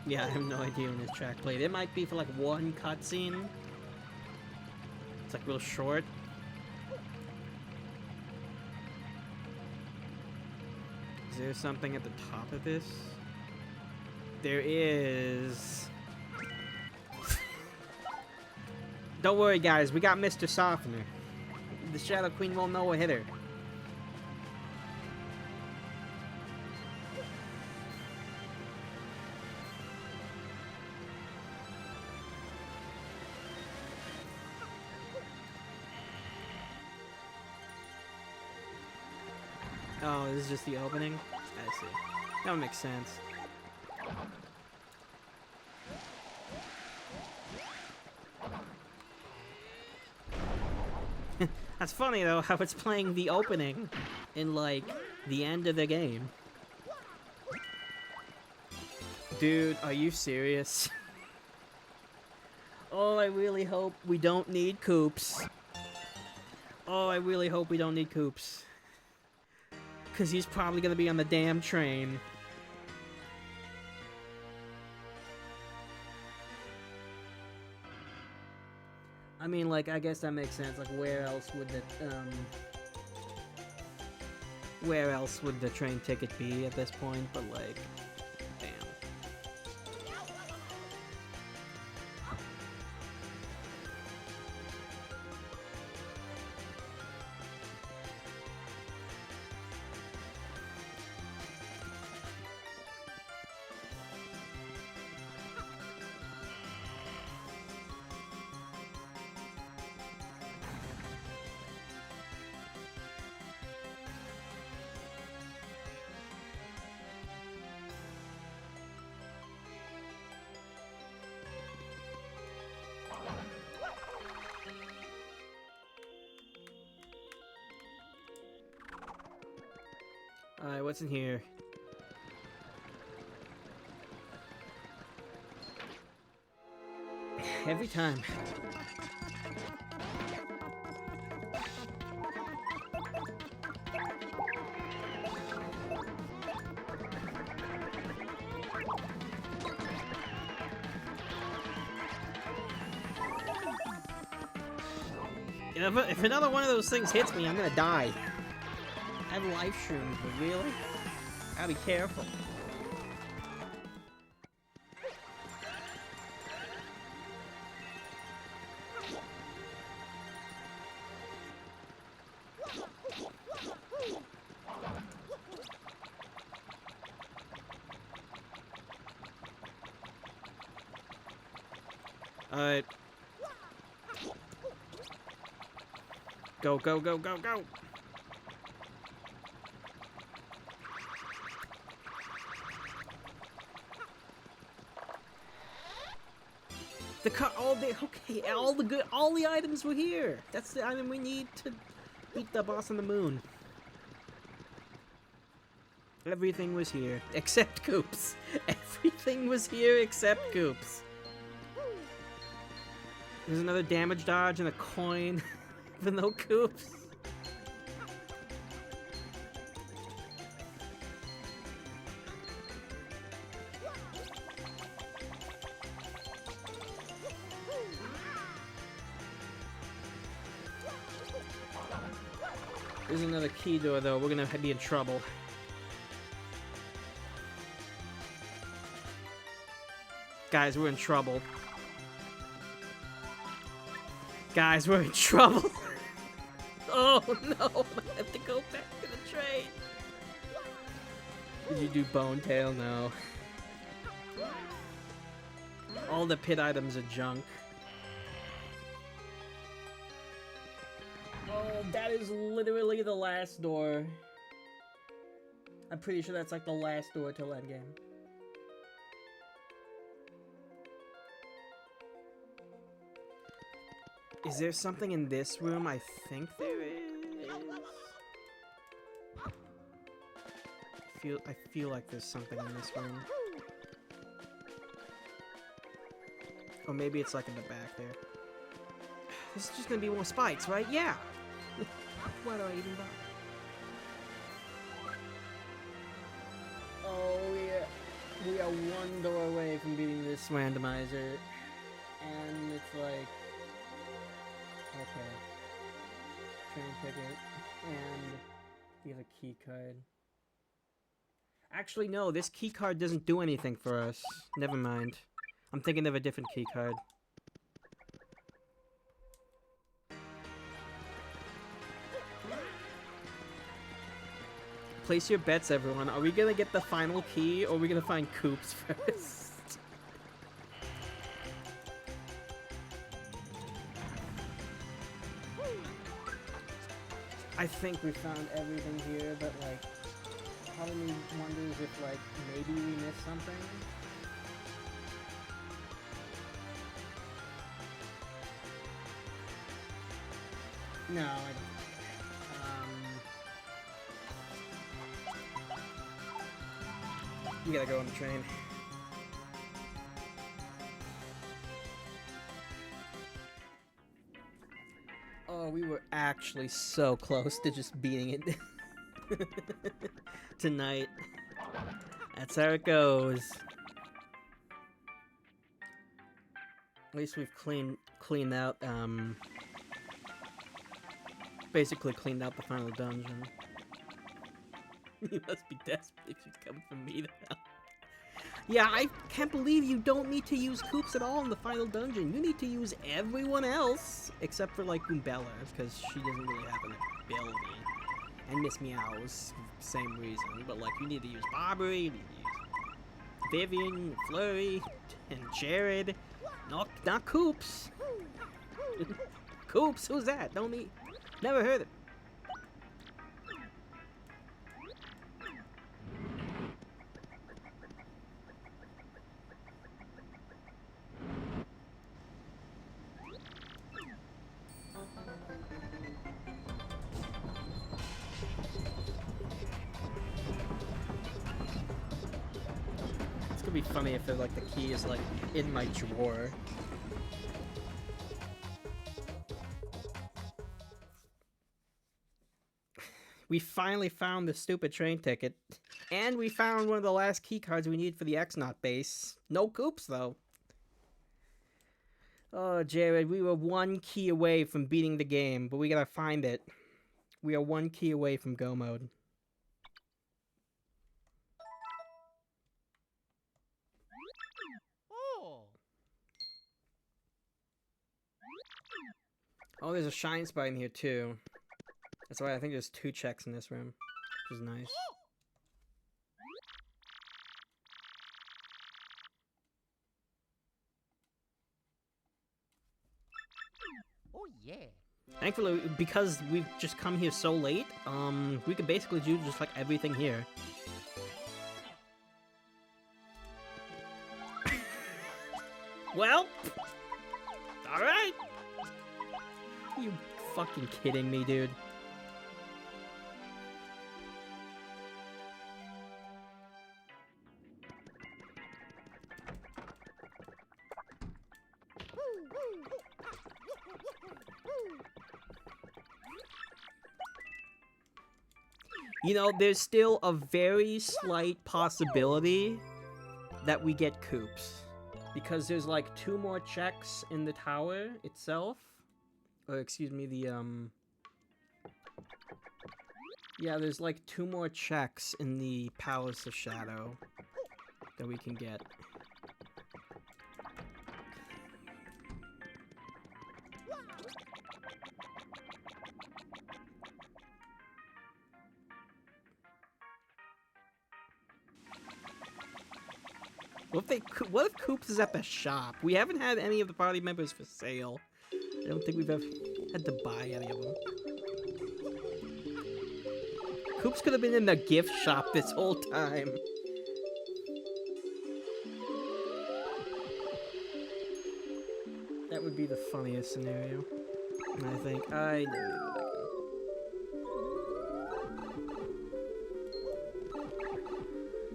Yeah, I have no idea when this track played. It might be for like one cutscene. It's like real short. Is there something at the top of this? There is. Don't worry, guys. We got Mr. Softener. The Shadow Queen won't know what hit her. Oh, this is just the opening? I see. That would make sense. That's funny though, how it's playing the opening in like the end of the game. Dude, are you serious? Oh, I really hope we don't need coops. Oh, I really hope we don't need coops. Because he's probably going to be on the damn train. I mean, like, I guess that makes sense. Like, where else would the train ticket be at this point? But, like, damn. what's in here? Every time. If another one of those things hits me, I'm gonna die. I have life shrooms, but really? Gotta be careful. Alright. Go, go, go, go, go! The car, okay, all the items were here. That's the item we need to beat the boss on the moon. Everything was here, except Coops. Everything was here except Coops. There's another damage dodge and a coin, even though Coops. There's another key door, though. We're gonna be in trouble. Guys, we're in trouble. Guys, we're in trouble. Oh no, I have to go back to the train. Did you do Bone Tail? No. All the pit items are junk. Oh, that is literally the last door. I'm pretty sure that's like the last door till endgame. Is there something in this room? I think there is. I feel like there's something in this room. Or maybe it's like in the back there. This is just gonna be more spikes, right? Yeah! Why do I even bother? Oh, we are one door away from beating this randomizer. And it's like... Okay. Train ticket. And we have a key card. Actually, no, this key card doesn't do anything for us. Never mind. I'm thinking of a different key card. Place your bets, everyone. Are we gonna get the final key, or are we gonna find Coops first? I think we found everything here, but like, part of me wonders if like, maybe we missed something? No, I don't. You gotta go on the train. Oh, we were actually so close to just beating it tonight. That's how it goes. At least we've cleaned out, basically cleaned out the final dungeon. You must be desperate if she's coming from me now. Yeah, I can't believe you don't need to use Coops at all in the final dungeon. You need to use everyone else, except for, like, Goombella, because she doesn't really have an ability. And Miss Meow's same reason. But, like, you need to use Barbary, you need to use Vivian, Flurry, and Jared. Not Coops. Coops? Who's that? Don't need... Never heard of it. would be funny if like the key is like in my drawer. We finally found the stupid train ticket. And we found one of the last key cards we need for the X-Naut base. No Koops, though. Oh, Jared, we were one key away from beating the game, but we gotta find it. We are one key away from go mode. Oh, there's a shine spot in here, too. That's why I think there's 2 checks in this room, which is nice. Oh yeah. Thankfully, because we've just come here so late, we could basically do just like everything here. Well, alright. Are you fucking kidding me, dude? You know, there's still a very slight possibility that we get Koops. Because there's like 2 more checks in the tower itself. Or excuse me, yeah, there's like 2 more checks in the Palace of Shadow that we can get. What if Koops is at the shop? We haven't had any of the party members for sale. I don't think we've ever had to buy any of them. Koops could have been in the gift shop this whole time. That would be the funniest scenario. I think I never go back.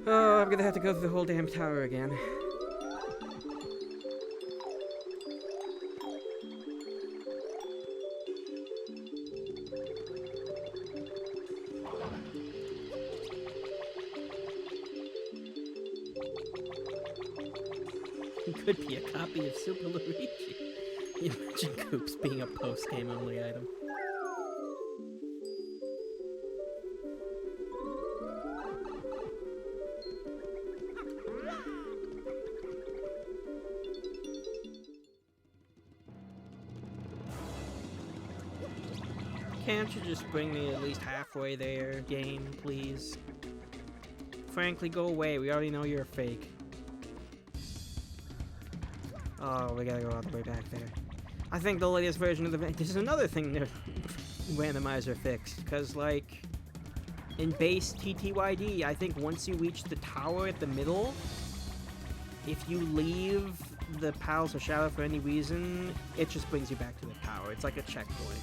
Oh, I'm gonna have to go through the whole damn tower again. It could be a copy of Super Luigi. Imagine Koops being a post-game only item. Can't you just bring me at least halfway there, game, please? Frankly, go away. We already know you're a fake. Oh, we gotta go all the way back there. I think the latest version of the... This is another thing the randomizer fixed. Because, like, in base TTYD, I think once you reach the tower at the middle, if you leave the Palace of Shadow for any reason, it just brings you back to the tower. It's like a checkpoint.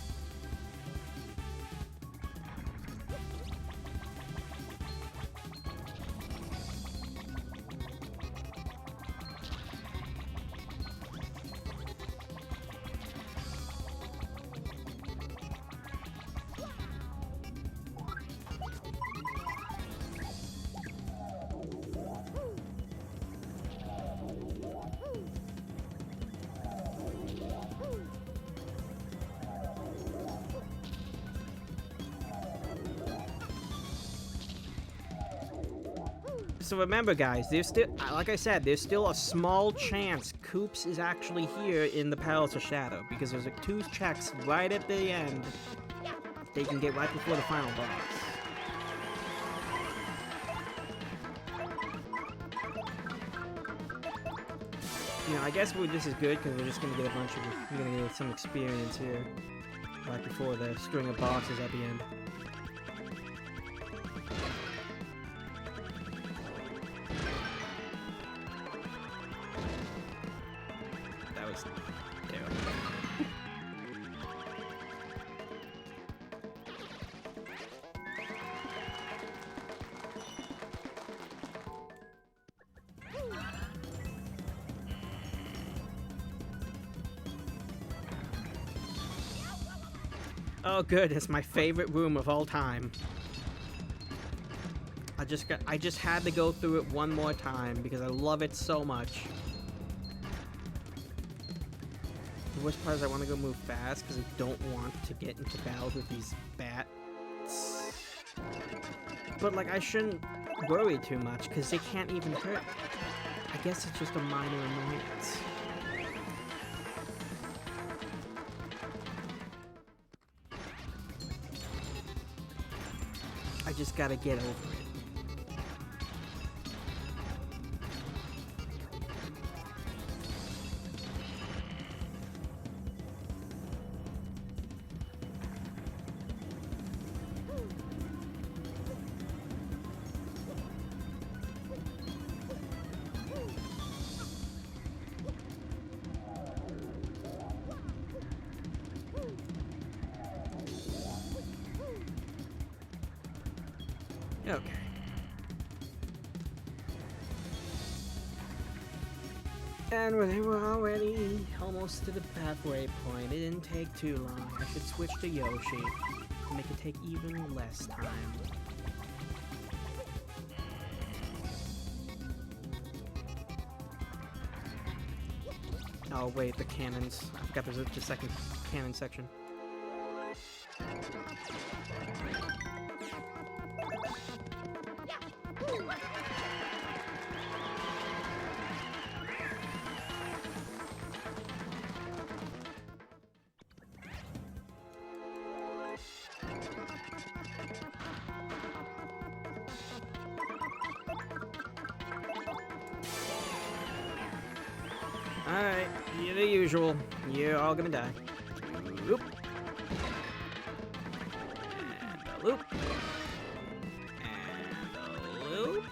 So remember, guys, there's still, like I said, there's still a small chance Koops is actually here in the Palace of Shadow, because there's like 2 checks right at the end they can get right before the final boss. You know, I guess this is good because we're just gonna get we're gonna get some experience here right before the string of bosses at the end. Terrible. Oh, good. It's my favorite room of all time. I just had to go through it one more time because I love it so much. The worst part is I want to go move fast because I don't want to get into battles with these bats. But, like, I shouldn't worry too much because they can't even hurt me. I guess it's just a minor annoyance. I just gotta get over it. Okay. And they were already almost to the halfway point. It didn't take too long. I should switch to Yoshi to make it take even less time. Oh wait, the cannons. I forgot there's a second cannon section. Alright, the usual. You're all gonna die. Loop. And a loop. And a loop.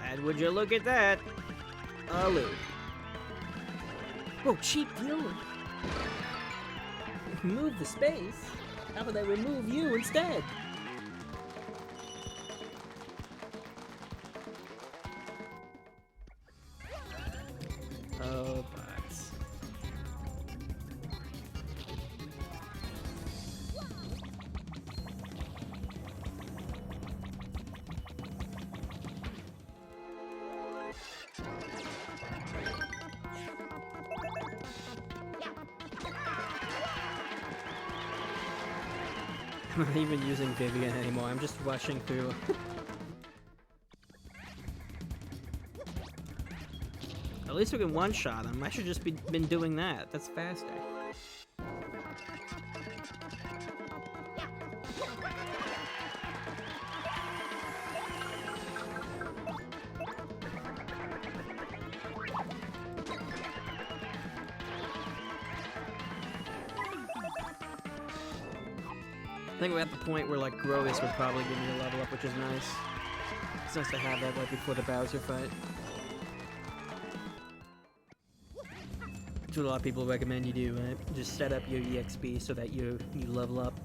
And would you look at that? A loop. Oh, cheap deal. Remove the space. How about I remove you instead? Oh, butts. I'm not even using Vivian anymore, I'm just rushing through. At least we can one-shot him. I should just been doing that. That's faster. I think we're at the point where, like, Grovis would probably give me a level up, which is nice. It's nice to have that right before the Bowser fight. That's what a lot of people recommend you do, right? Just set up your EXP so that you level up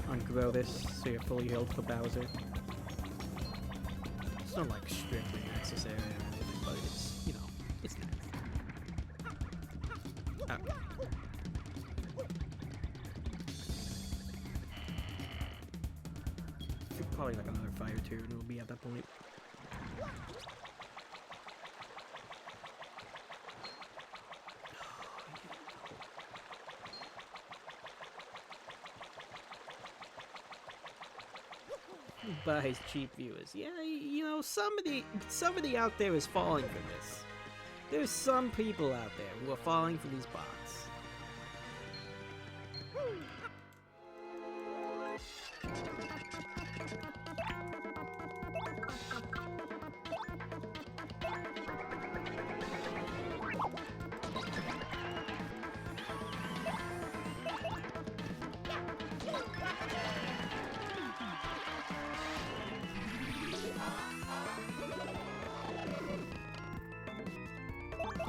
on Grovis, so you're fully healed for Bowser. It's not, like, strictly necessary or anything, but it's, you know, it's nice. Okay. Probably like another fight or two and it'll be at that point. Buys cheap viewers. Yeah, you know, somebody out there is falling for this. There's some people out there who are falling for these bots.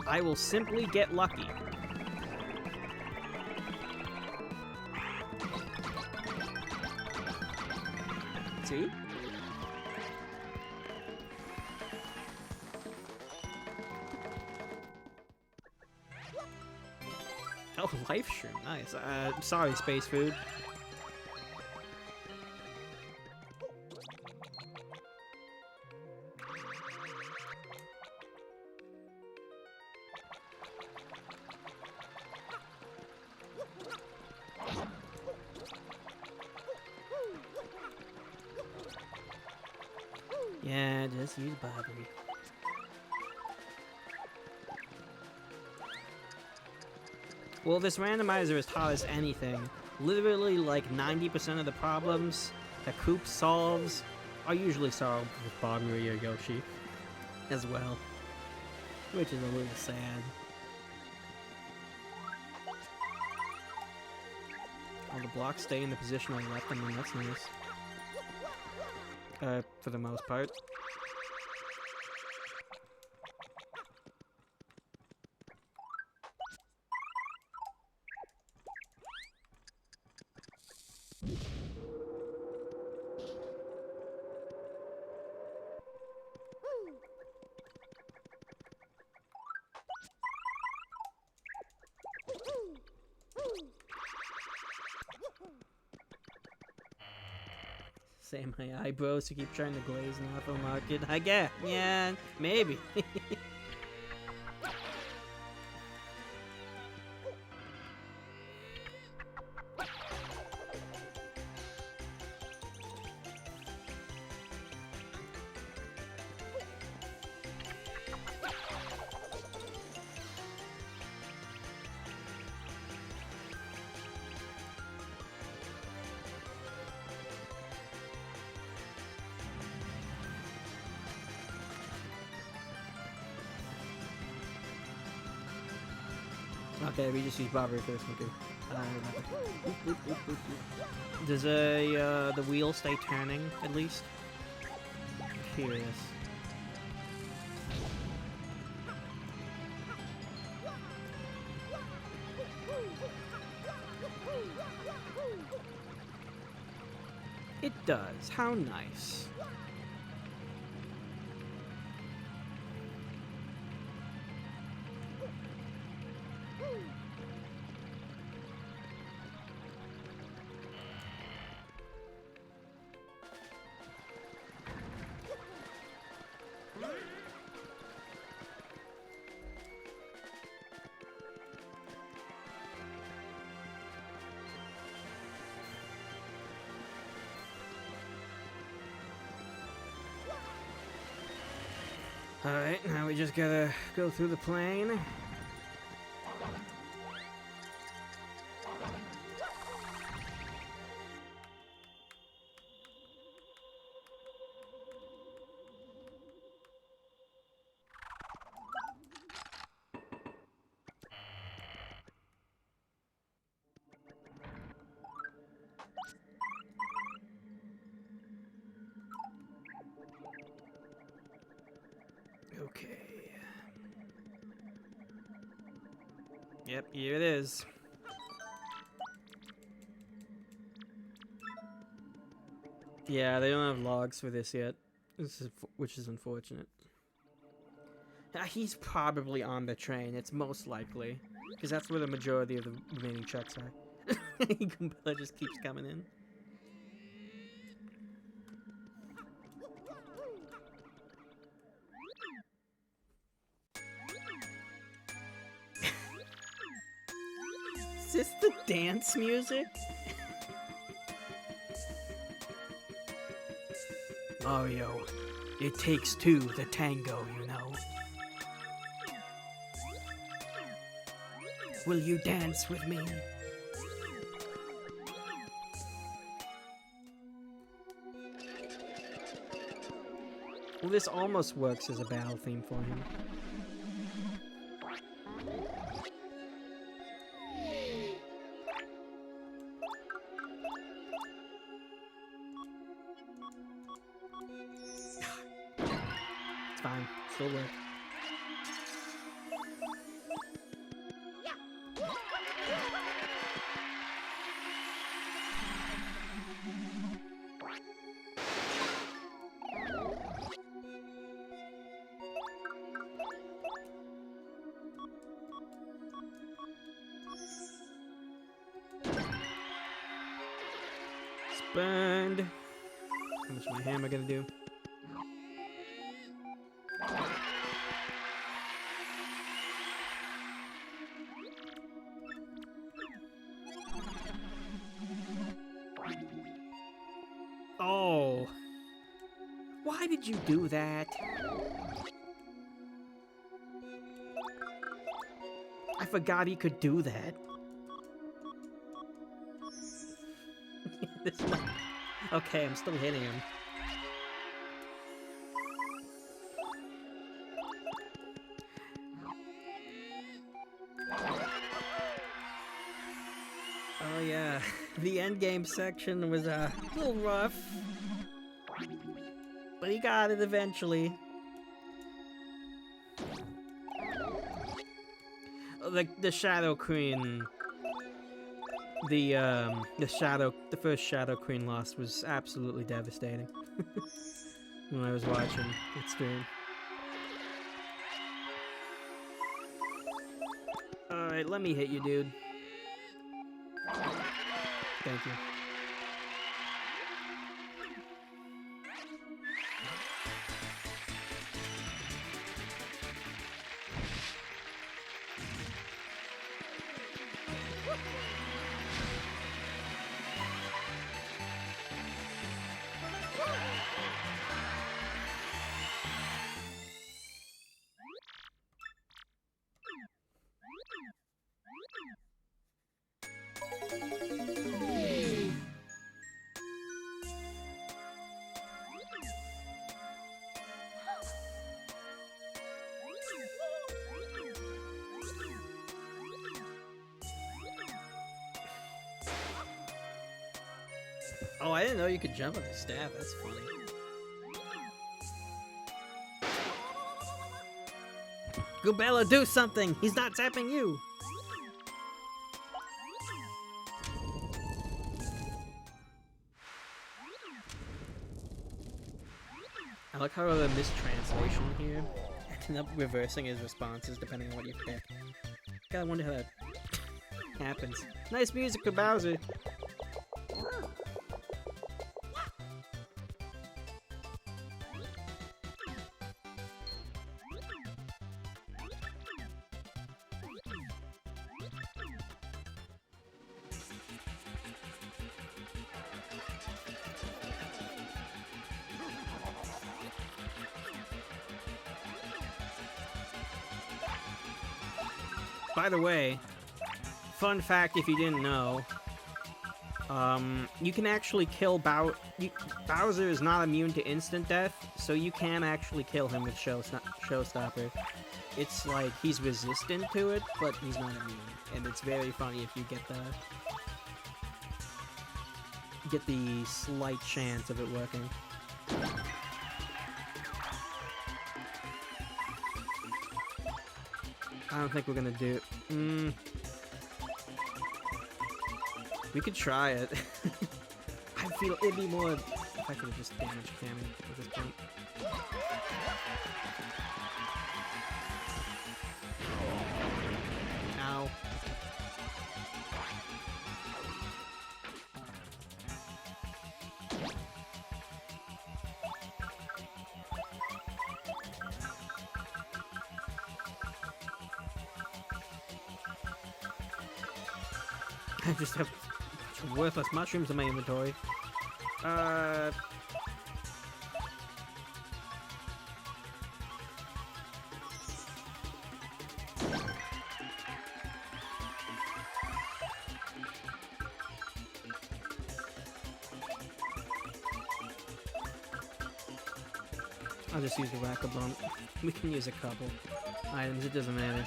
I will simply get lucky. See? Oh, life stream, nice. Sorry, space food. Yeah, just use Bobby. Well, this randomizer has taught us anything. Literally, like 90% of the problems that Coop solves are usually solved with Bobby or Yoshi as well, which is a little sad. All the blocks stay in the position I left them in, that's nice. For the most part. Say my eyebrows to keep trying to glaze an apple market. I guess. Yeah, maybe. Okay, we just use Bobber first. Okay. Does the wheel stay turning at least? I'm curious. It does. How nice. Alright, now we just gotta go through the plane. Okay. Yep, here it is. Yeah, they don't have logs for this yet, which is unfortunate. He's probably on the train, it's most likely. Because that's where the majority of the remaining checks are. Goombella just keeps coming in. Is this the dance music? Mario, it takes two to tango, you know. Will you dance with me? Well, this almost works as a battle theme for him. It's fine. Still work. Burned. How much is my hammer gonna do? Oh. Why did you do that? I forgot he could do that. This one. Okay, I'm still hitting him. Oh yeah, the endgame section was a little rough. But he got it eventually. The Shadow Queen, the first Shadow Queen loss was absolutely devastating. When I was watching it stream. Alright, let me hit you, dude. Thank you. Oh, I didn't know you could jump on the staff. That's funny. Gubella, do something! He's not zapping you! I like how the mistranslation here end up reversing his responses depending on what you pick. God, I wonder how that happens. Nice music for Bowser! By the way, fun fact if you didn't know, you can actually kill Bowser is not immune to instant death, so you can actually kill him with Showstopper. It's like he's resistant to it, but he's not immune, and it's very funny if you get the slight chance of it working. I don't think we're gonna do it. We could try it. I feel it'd be more if I could just damage Cammy at this point. Ow. I just have worthless mushrooms in my inventory. I'll just use the Whack-A-Bump. We can use a couple items, it doesn't matter.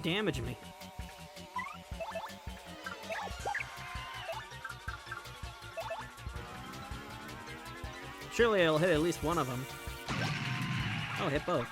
Damage me. Surely it'll hit at least one of them. Oh, hit both.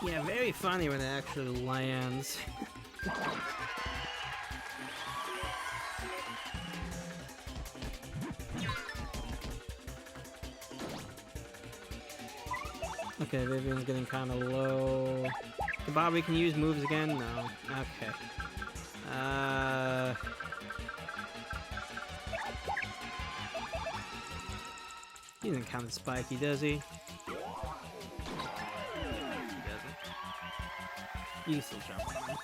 Yeah, very funny when it actually lands. Okay, Vivian's getting kind of low. Okay, Bobby can use moves again? No. Okay. He doesn't count as spiky, does he? He doesn't. You can still jump on him.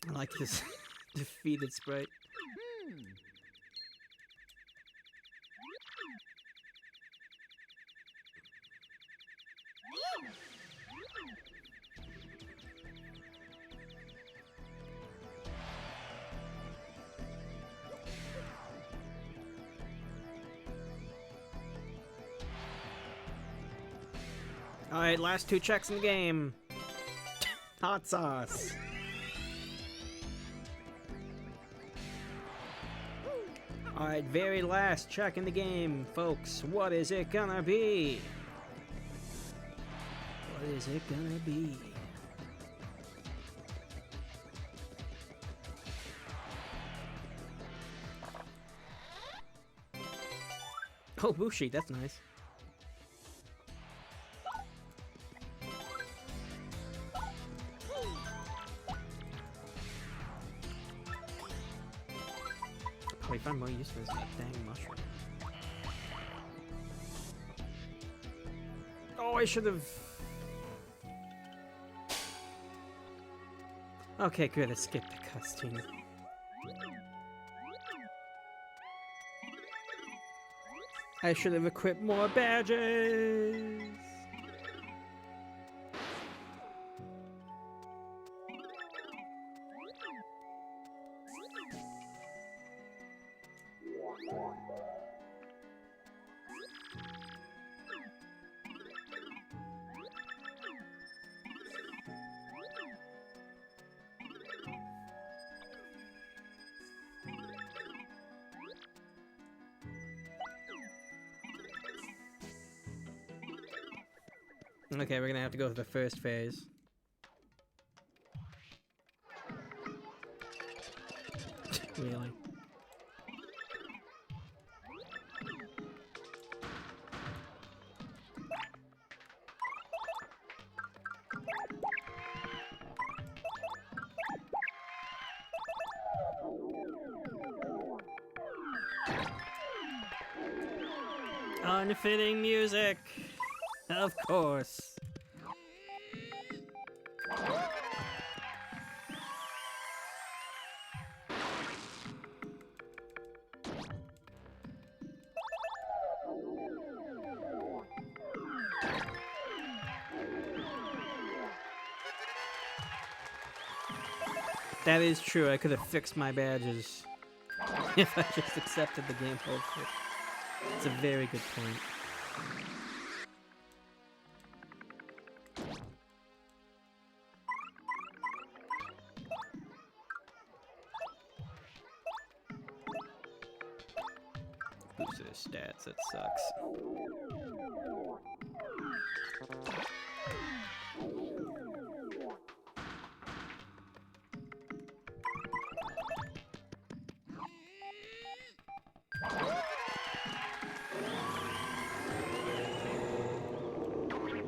I like this defeated sprite. Alright, last 2 checks in the game. Hot sauce. Alright, very last check in the game, folks. What is it gonna be? What is it gonna be? Oh, Bushi, that's nice. Probably find more use for this dang mushroom. Oh, I should have. Okay, good. I skipped the cutscene. I should have equipped more badges. Okay, we're gonna have to go to the first phase. Really? Unfitting music! Of course. That is true, I could have fixed my badges if I just accepted the game over. It's a very good point. Boosted his stats, that sucks.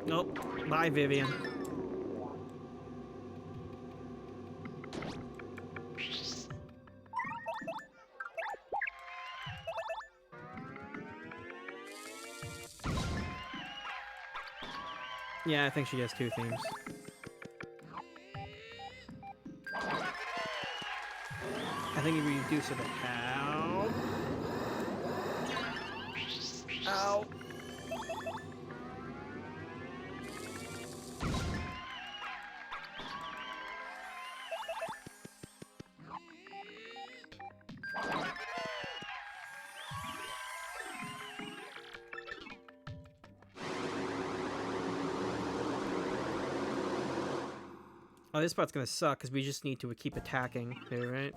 Nope. Bye, Vivian. Yeah, I think she has 2 themes. I think if we reduce her to how? Ow! Oh, this spot's gonna suck because we just need to keep attacking here, right?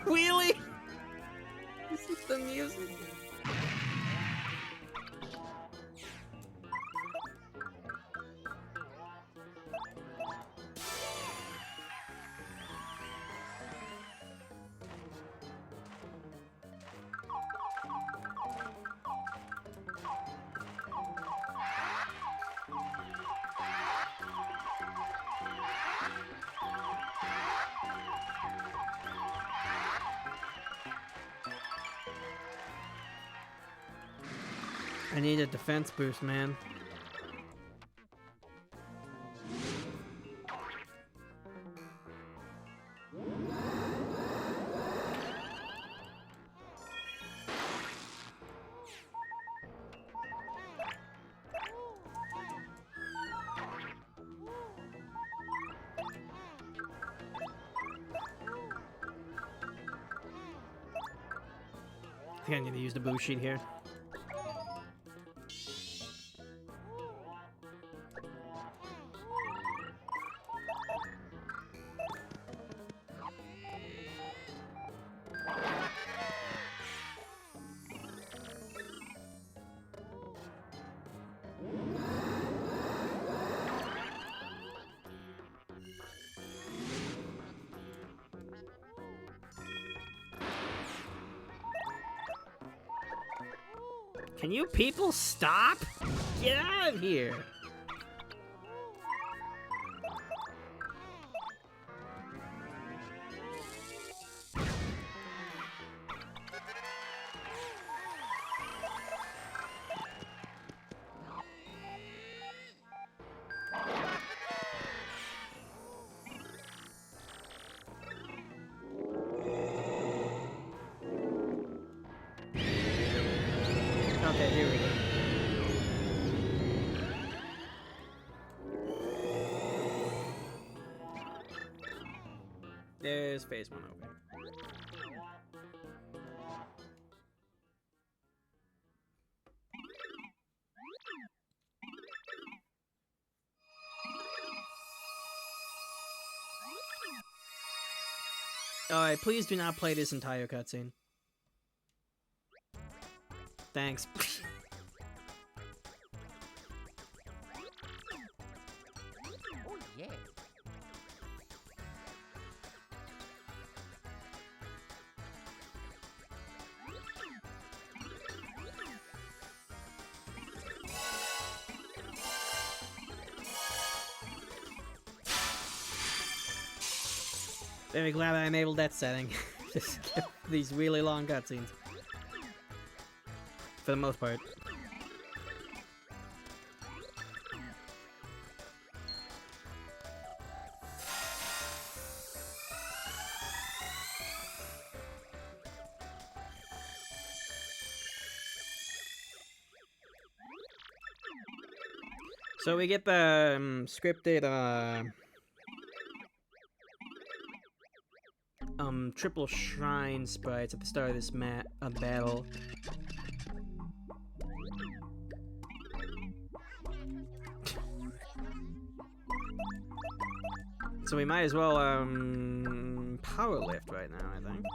Really? This is the music. I need a defense boost, man. I think I need to use the boost sheet here. Can you people stop? Get out of here! Okay, here we go. There's phase 1 open. Alright, please do not play this entire cutscene. Thanks. Oh yeah. Very glad I enabled that setting. Just skip these really long cutscenes. For the most part. So we get the scripted triple shrine sprites at the start of this battle. So we might as well power lift right now, I think.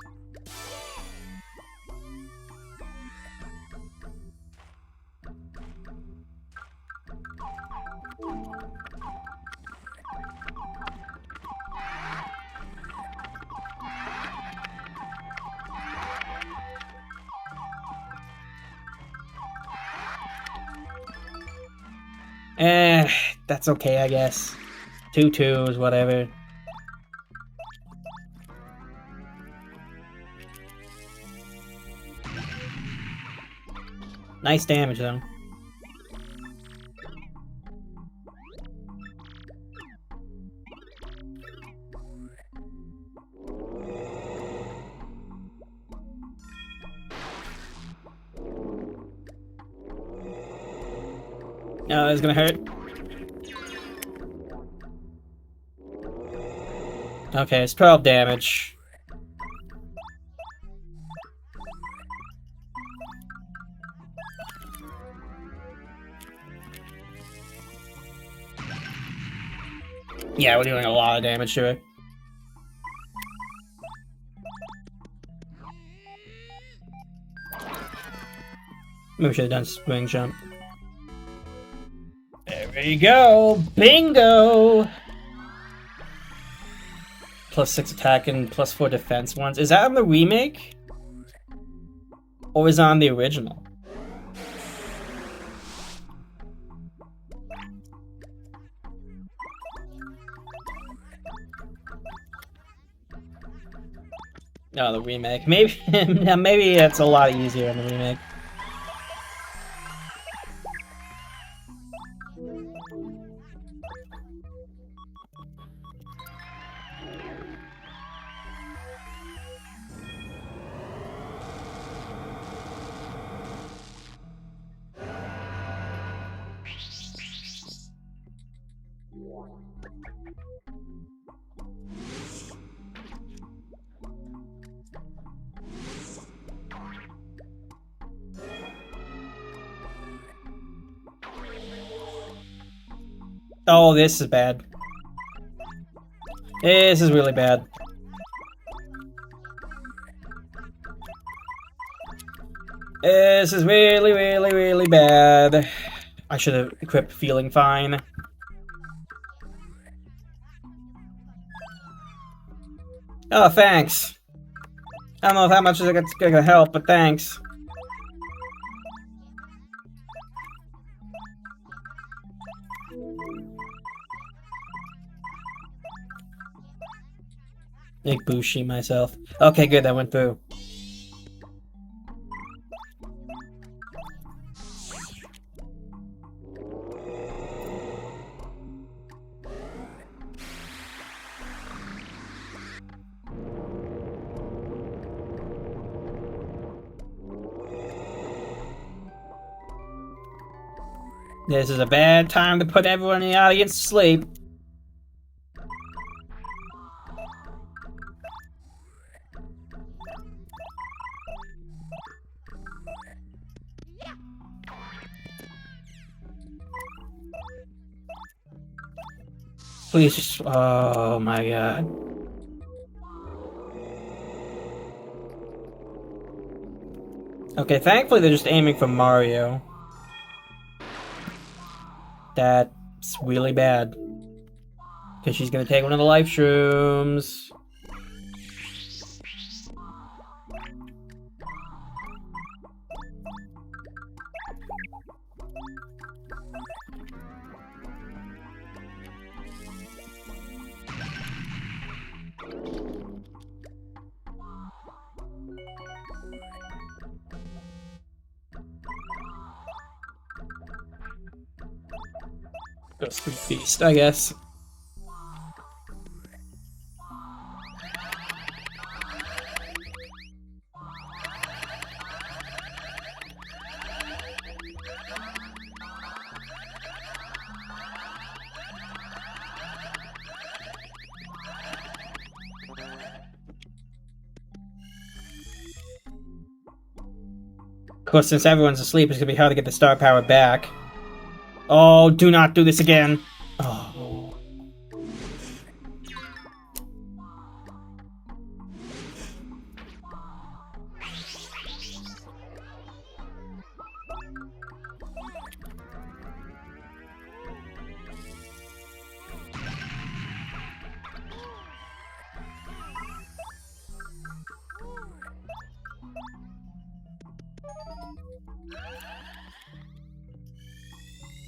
That's okay, I guess. 2 2s, whatever. Nice damage, though. Oh, that's gonna hurt. Okay, it's 12 damage. Yeah, we're doing a lot of damage to it. Maybe we should have done swing jump. There we go! Bingo! +6 attack and +4 defense ones. Is that on the remake? Or is it on the original? No, the remake. Maybe maybe it's a lot easier in the remake. Oh, this is bad. This is really bad. This is really, really, really bad. I should have equipped Feeling Fine. Oh, thanks. I don't know how much it's gonna help, but thanks. Make Bushi myself. Okay, good, that went through. This is a bad time to put everyone in the audience to sleep. Please just... Oh my god. Okay, thankfully they're just aiming for Mario. That's really bad. Because she's gonna take one of the life shrooms. Goes through Feast, I guess. Of course, since everyone's asleep, it's gonna be hard to get the star power back. Oh, do not do this again. Oh.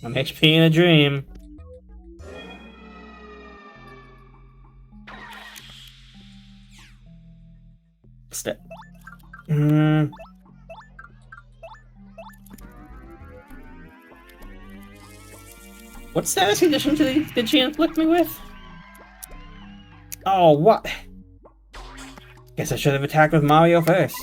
I'm HP in a dream. Step. What status condition did she inflict me with? Oh, what? Guess I should have attacked with Mario first.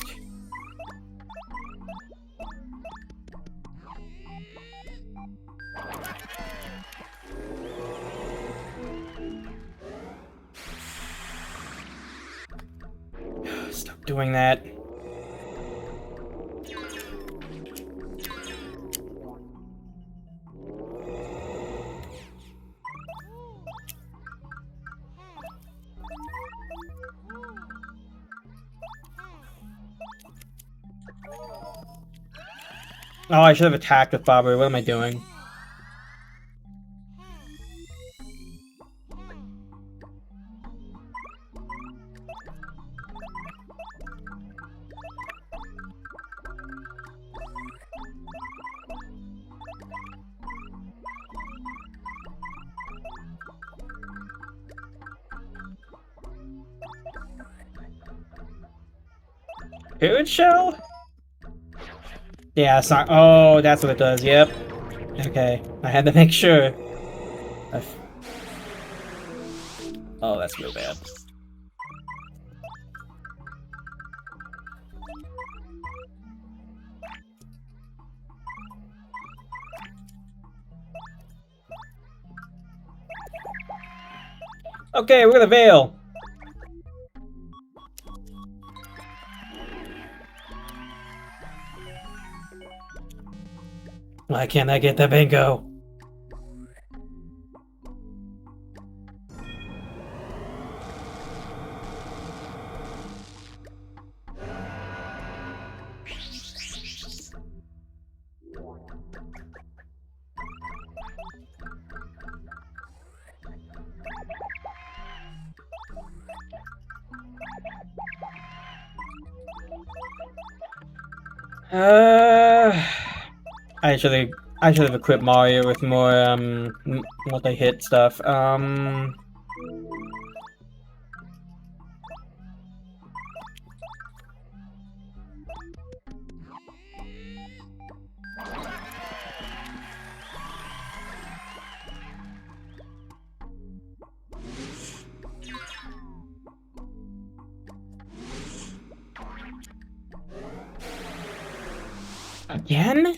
Stop doing that. Oh, I should have attacked with Bobbery. What am I doing? Food shell? Yeah, it's not. Oh, that's what it does. Yep. Okay, I had to make sure. Oh, that's real bad. Okay, we're gonna Veil. Why can't I get the bingo? I should have equipped Mario with more multi-hit stuff. Again?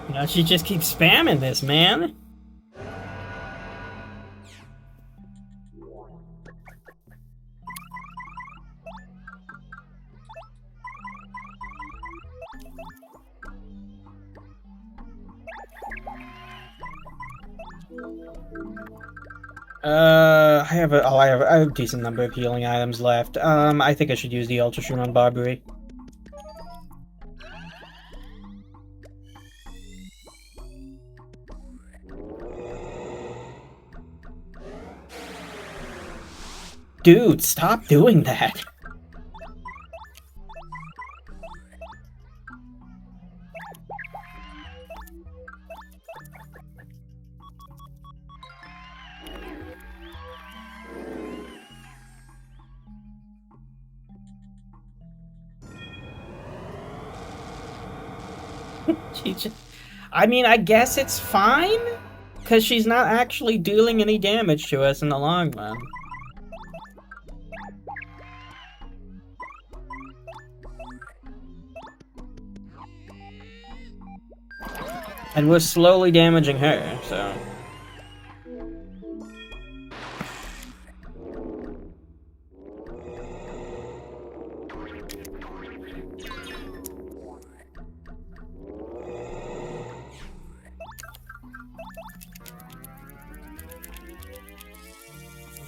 You know, she just keeps spamming this, man. I have a decent number of healing items left. I think I should use the Ultra Shroom on Barbary. Dude, stop doing that. I mean, I guess it's fine, because she's not actually dealing any damage to us in the long run. And we're slowly damaging her, so...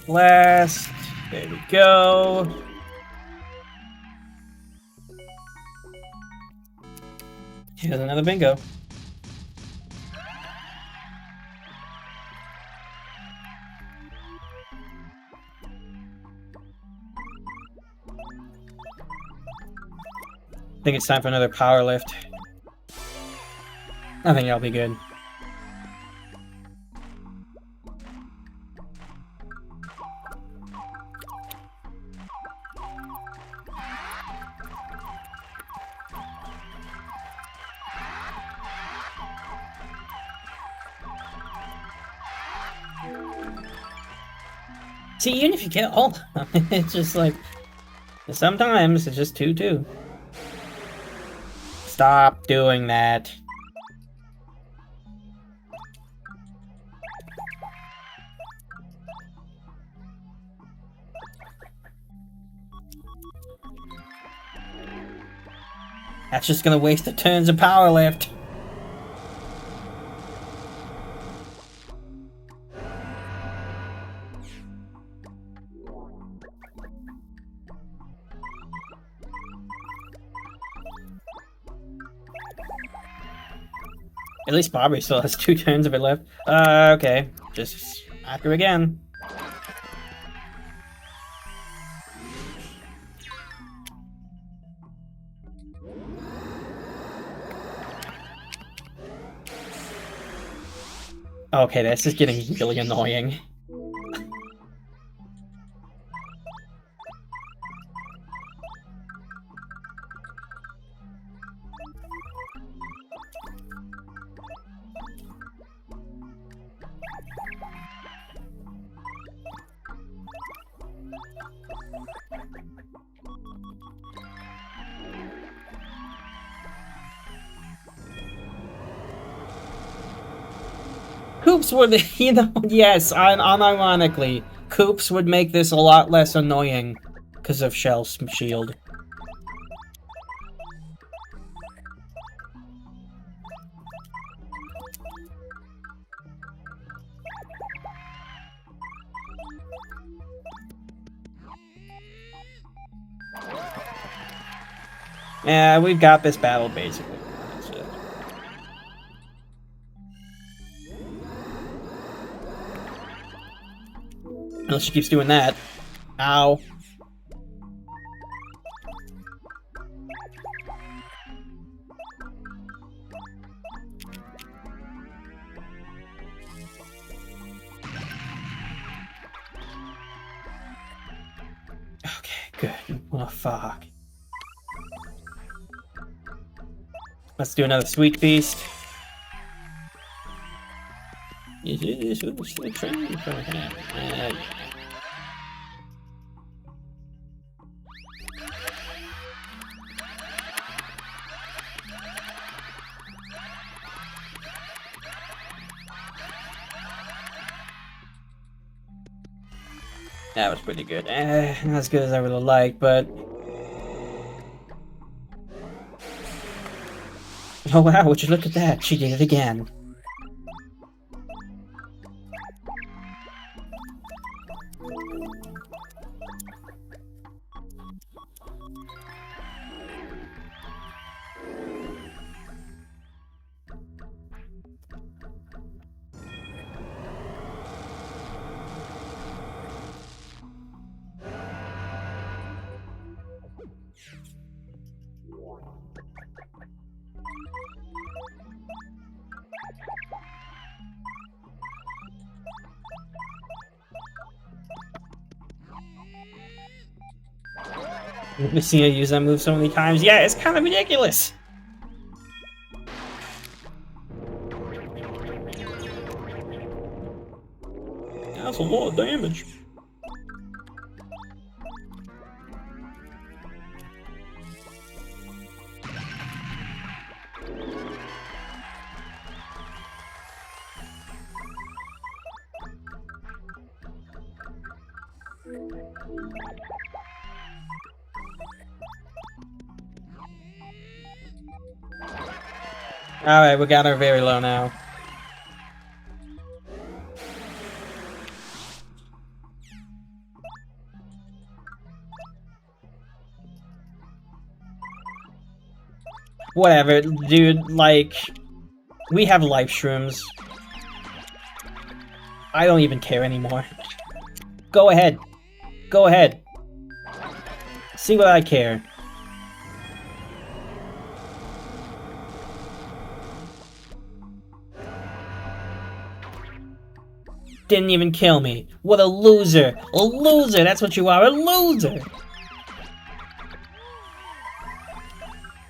Blast. There we go. Here's another bingo. I think it's time for another power lift. I think that'll be good. See, even if you get all of them, it's just like... Sometimes it's just 2-2. Stop doing that. That's just gonna waste the turns of power lift. At least Bobby still has 2 turns of it left. Okay. Just after again. Okay, this is getting really annoying. Coops would, you know, yes, unironically, Coops would make this a lot less annoying because of Shell's shield. Yeah, we've got this battle basically. That's it. Unless she keeps doing that. Ow. Okay, good. Oh, fuck. Let's do another Sweet Feast. Is it a train? That was pretty good. Not as good as I would have liked, but... Oh wow, would you look at that? She did it again. We've seen her use that move so many times. Yeah, it's kind of ridiculous. That's a lot of damage. Alright, we got her very low now. Whatever, dude, like... We have life shrooms. I don't even care anymore. Go ahead. Go ahead. See what I care. Didn't even kill me. What a loser. A loser, that's what you are, a loser.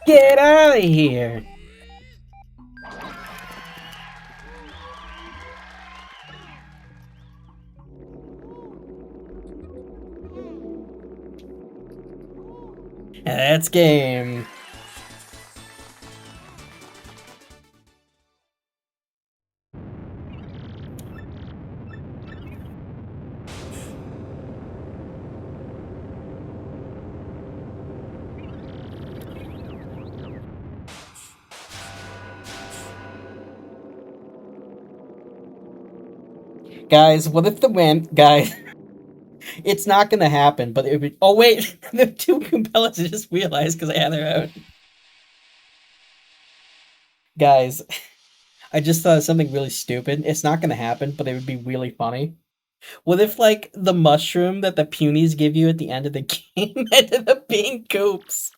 Get out of here. That's game. Guys, what if the man... Guys... It's not gonna happen, but it would be... Oh, wait! The two Goombellas I just realized because I had her out. Guys, I just thought of something really stupid. It's not gonna happen, but it would be really funny. What if, like, the mushroom that the punies give you at the end of the game ended up being Goops?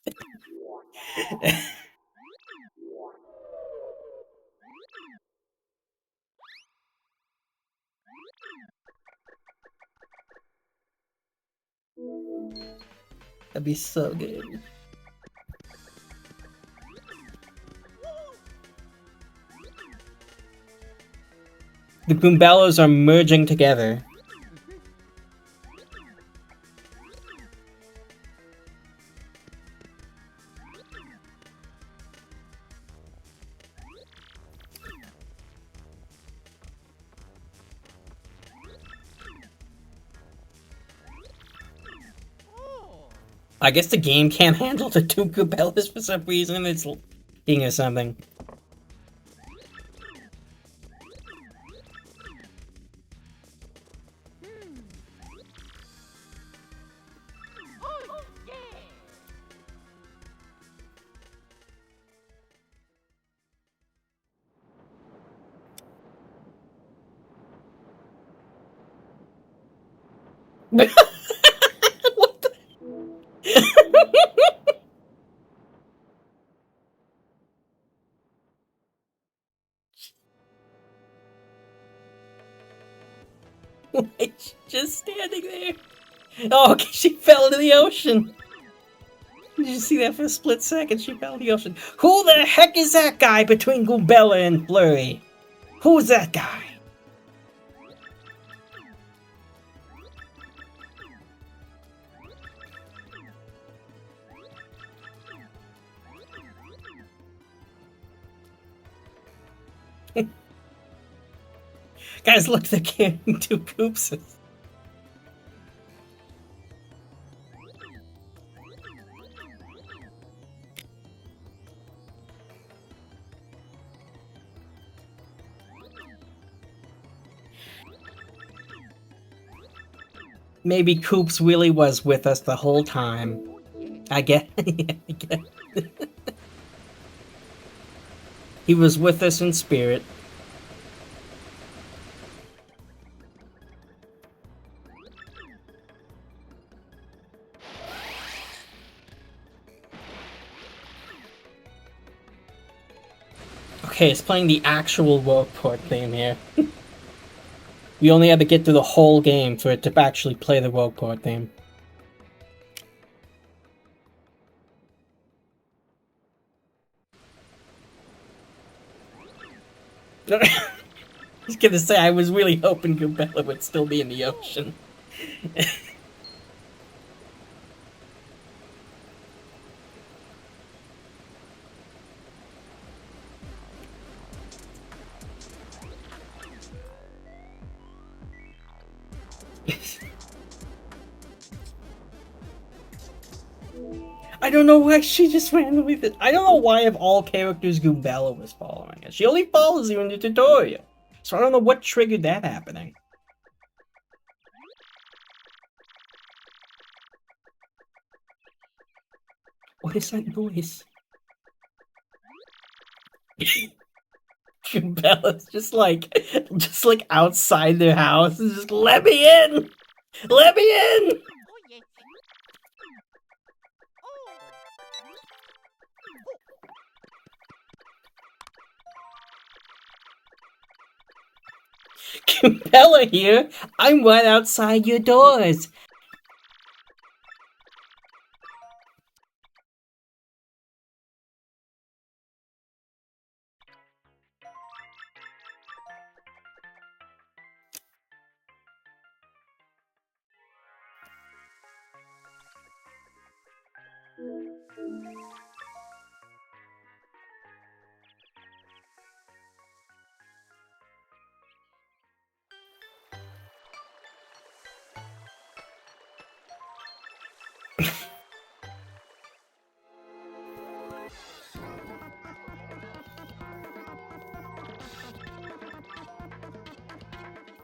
That'd be so good. The Goombellas are merging together. I guess the game can't handle the two Goombellas for some reason. It's lagging or something. What the? Why is she just standing there? Oh, okay, she fell into the ocean. Did you see that for a split second? She fell in the ocean. Who the heck is that guy between Goombella and Flurry? Who's that guy? Guys, look, they're carrying two Goopses. Maybe Koops really was with us the whole time. I get. I get. He was with us in spirit. Okay, it's playing the actual Worldport theme here. We only had to get through the whole game for it to actually play the Worldport theme. I was gonna say, I was really hoping Goombella would still be in the ocean. I don't know why she just randomly did. I don't know why of all characters Goombella was following us. She only follows you in the tutorial. So I don't know what triggered that happening. What is that noise? Bella's just like outside their house and just let me in! Let me in! Bella here! I'm right outside your doors!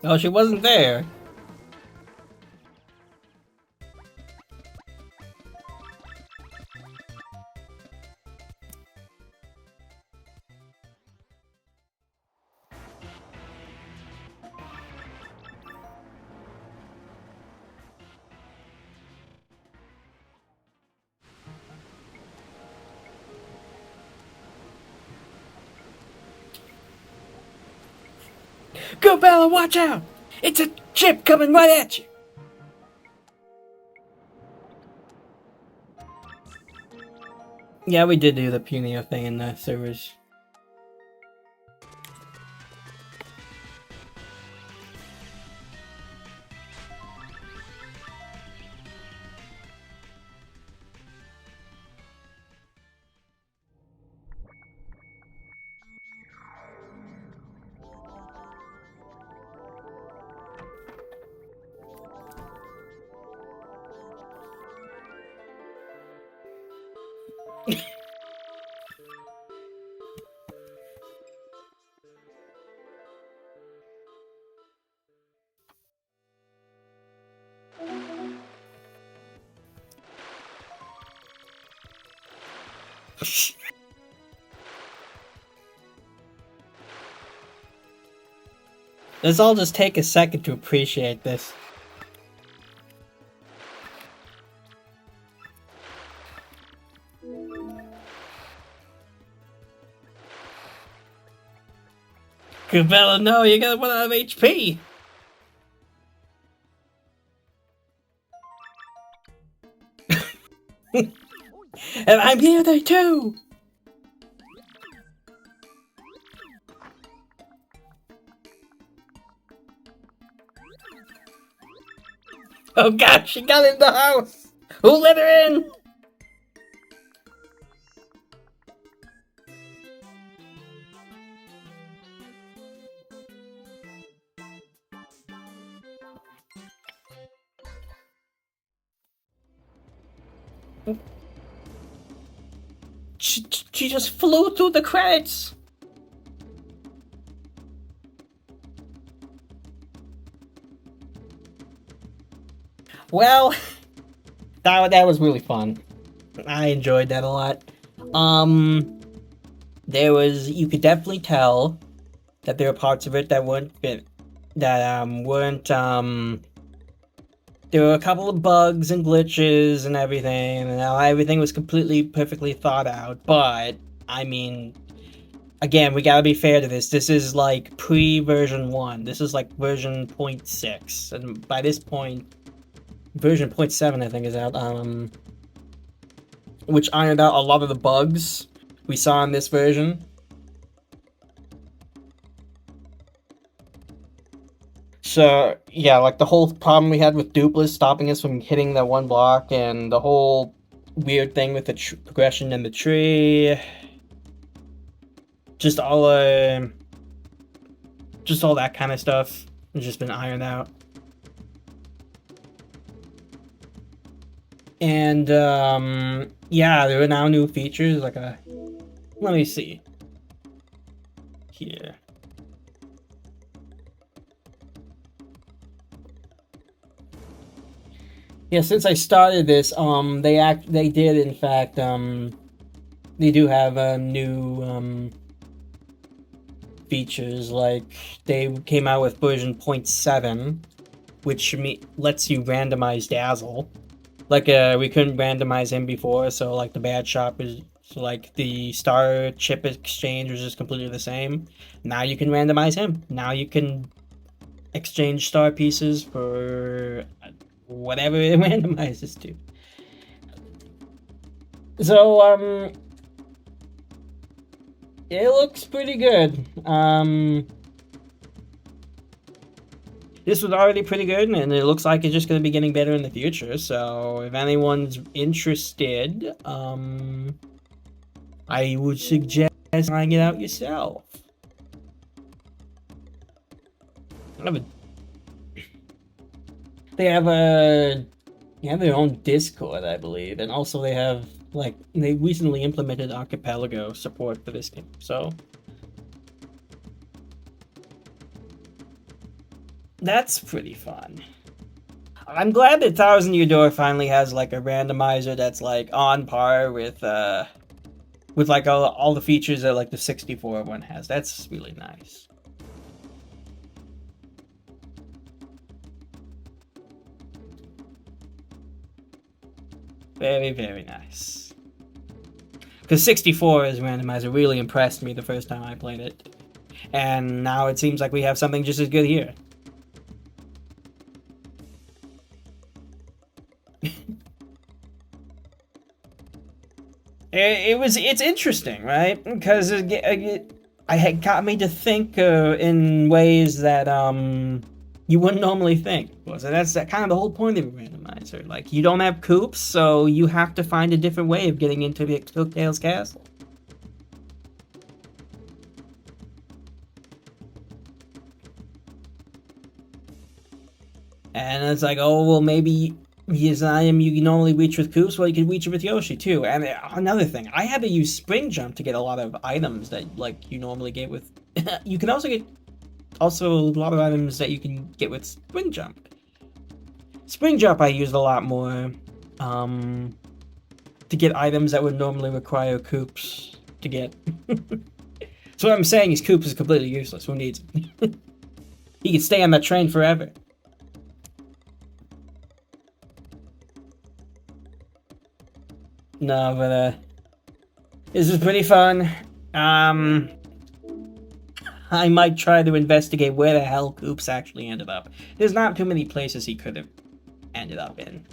Oh, she wasn't there. Go, Bella, watch out! It's a chip coming right at you! Yeah, we did do the Punio thing in the servers. Let's all just take a second to appreciate this. Bella, no, you got 1 out of HP! And I'm here there too! Oh god, she got in the house! Who let her in? She just flew through the credits! Well, that was really fun. I enjoyed that a lot. You could definitely tell that there were parts of it that weren't there were a couple of bugs and glitches and everything, and everything was completely perfectly thought out, but I mean, again, we gotta be fair to this. This is like pre-version 1. This is like version 0.6, and by this point, version 0.7 I think is out, which ironed out a lot of the bugs we saw in this version. So, yeah, like the whole problem we had with Dupless stopping us from hitting that one block, and the whole weird thing with the progression in the tree. Just all that kind of stuff has just been ironed out. And, yeah, there are now new features, like let me see. Here. Yeah, since I started this, they did in fact, they do have new features. Like they came out with version 0.7, which lets you randomize Dazzle. Like we couldn't randomize him before, so like the bad shop is like the star chip exchange was just completely the same. Now you can randomize him. Now you can exchange star pieces for whatever it randomizes to. So, it looks pretty good. This was already pretty good, and it looks like it's just going to be getting better in the future. So, if anyone's interested, I would suggest trying it out yourself. They have their own Discord, I believe, and also they recently implemented Archipelago support for this game. So That's pretty fun. I'm glad that Thousand Year Door finally has like a randomizer that's like on par with like all the features that like the 64 one has. That's really nice. Very, very nice. Because 64's randomizer really impressed me the first time I played it. And now it seems like we have something just as good here. It's interesting, right? Because it had got me to think in ways that you wouldn't normally think. So that's kind of the whole point of a randomizer. Like, you don't have coops, so you have to find a different way of getting into the Cooktails Castle. And it's like, oh, well, maybe his item you can normally reach with Koops, well, you can reach it with Yoshi, too. And another thing, I had to use Spring Jump to get a lot of items that, like, you normally get with... you can also get a lot of items that you can get with Spring Jump. Spring Jump I used a lot more to get items that would normally require Koops to get. So what I'm saying is Koops is completely useless. Who needs it? He can stay on that train forever. No, but this was pretty fun. I might try to investigate where the hell Koops actually ended up. There's not too many places he could have ended up in.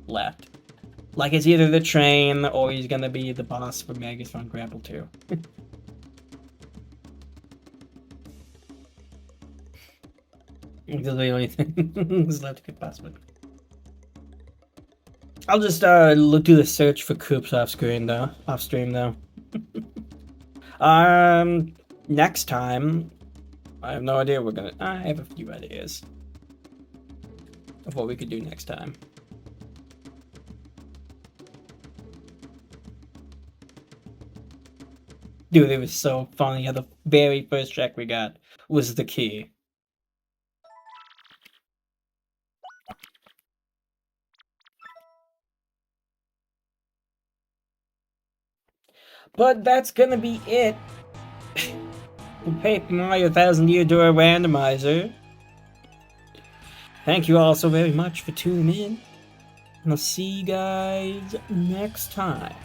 Left. Like, it's either the train, or he's gonna be the boss for Megathon Grapple 2. Those are the only things left could possibly be. I'll just do the search for Koops off stream though. Next time, I have no idea. I have a few ideas of what we could do next time. Dude, it was so funny how the very first check we got was the key. But that's gonna be it for Paper Mario 1000 Year Door Randomizer. Thank you all so very much for tuning in. And I'll see you guys next time.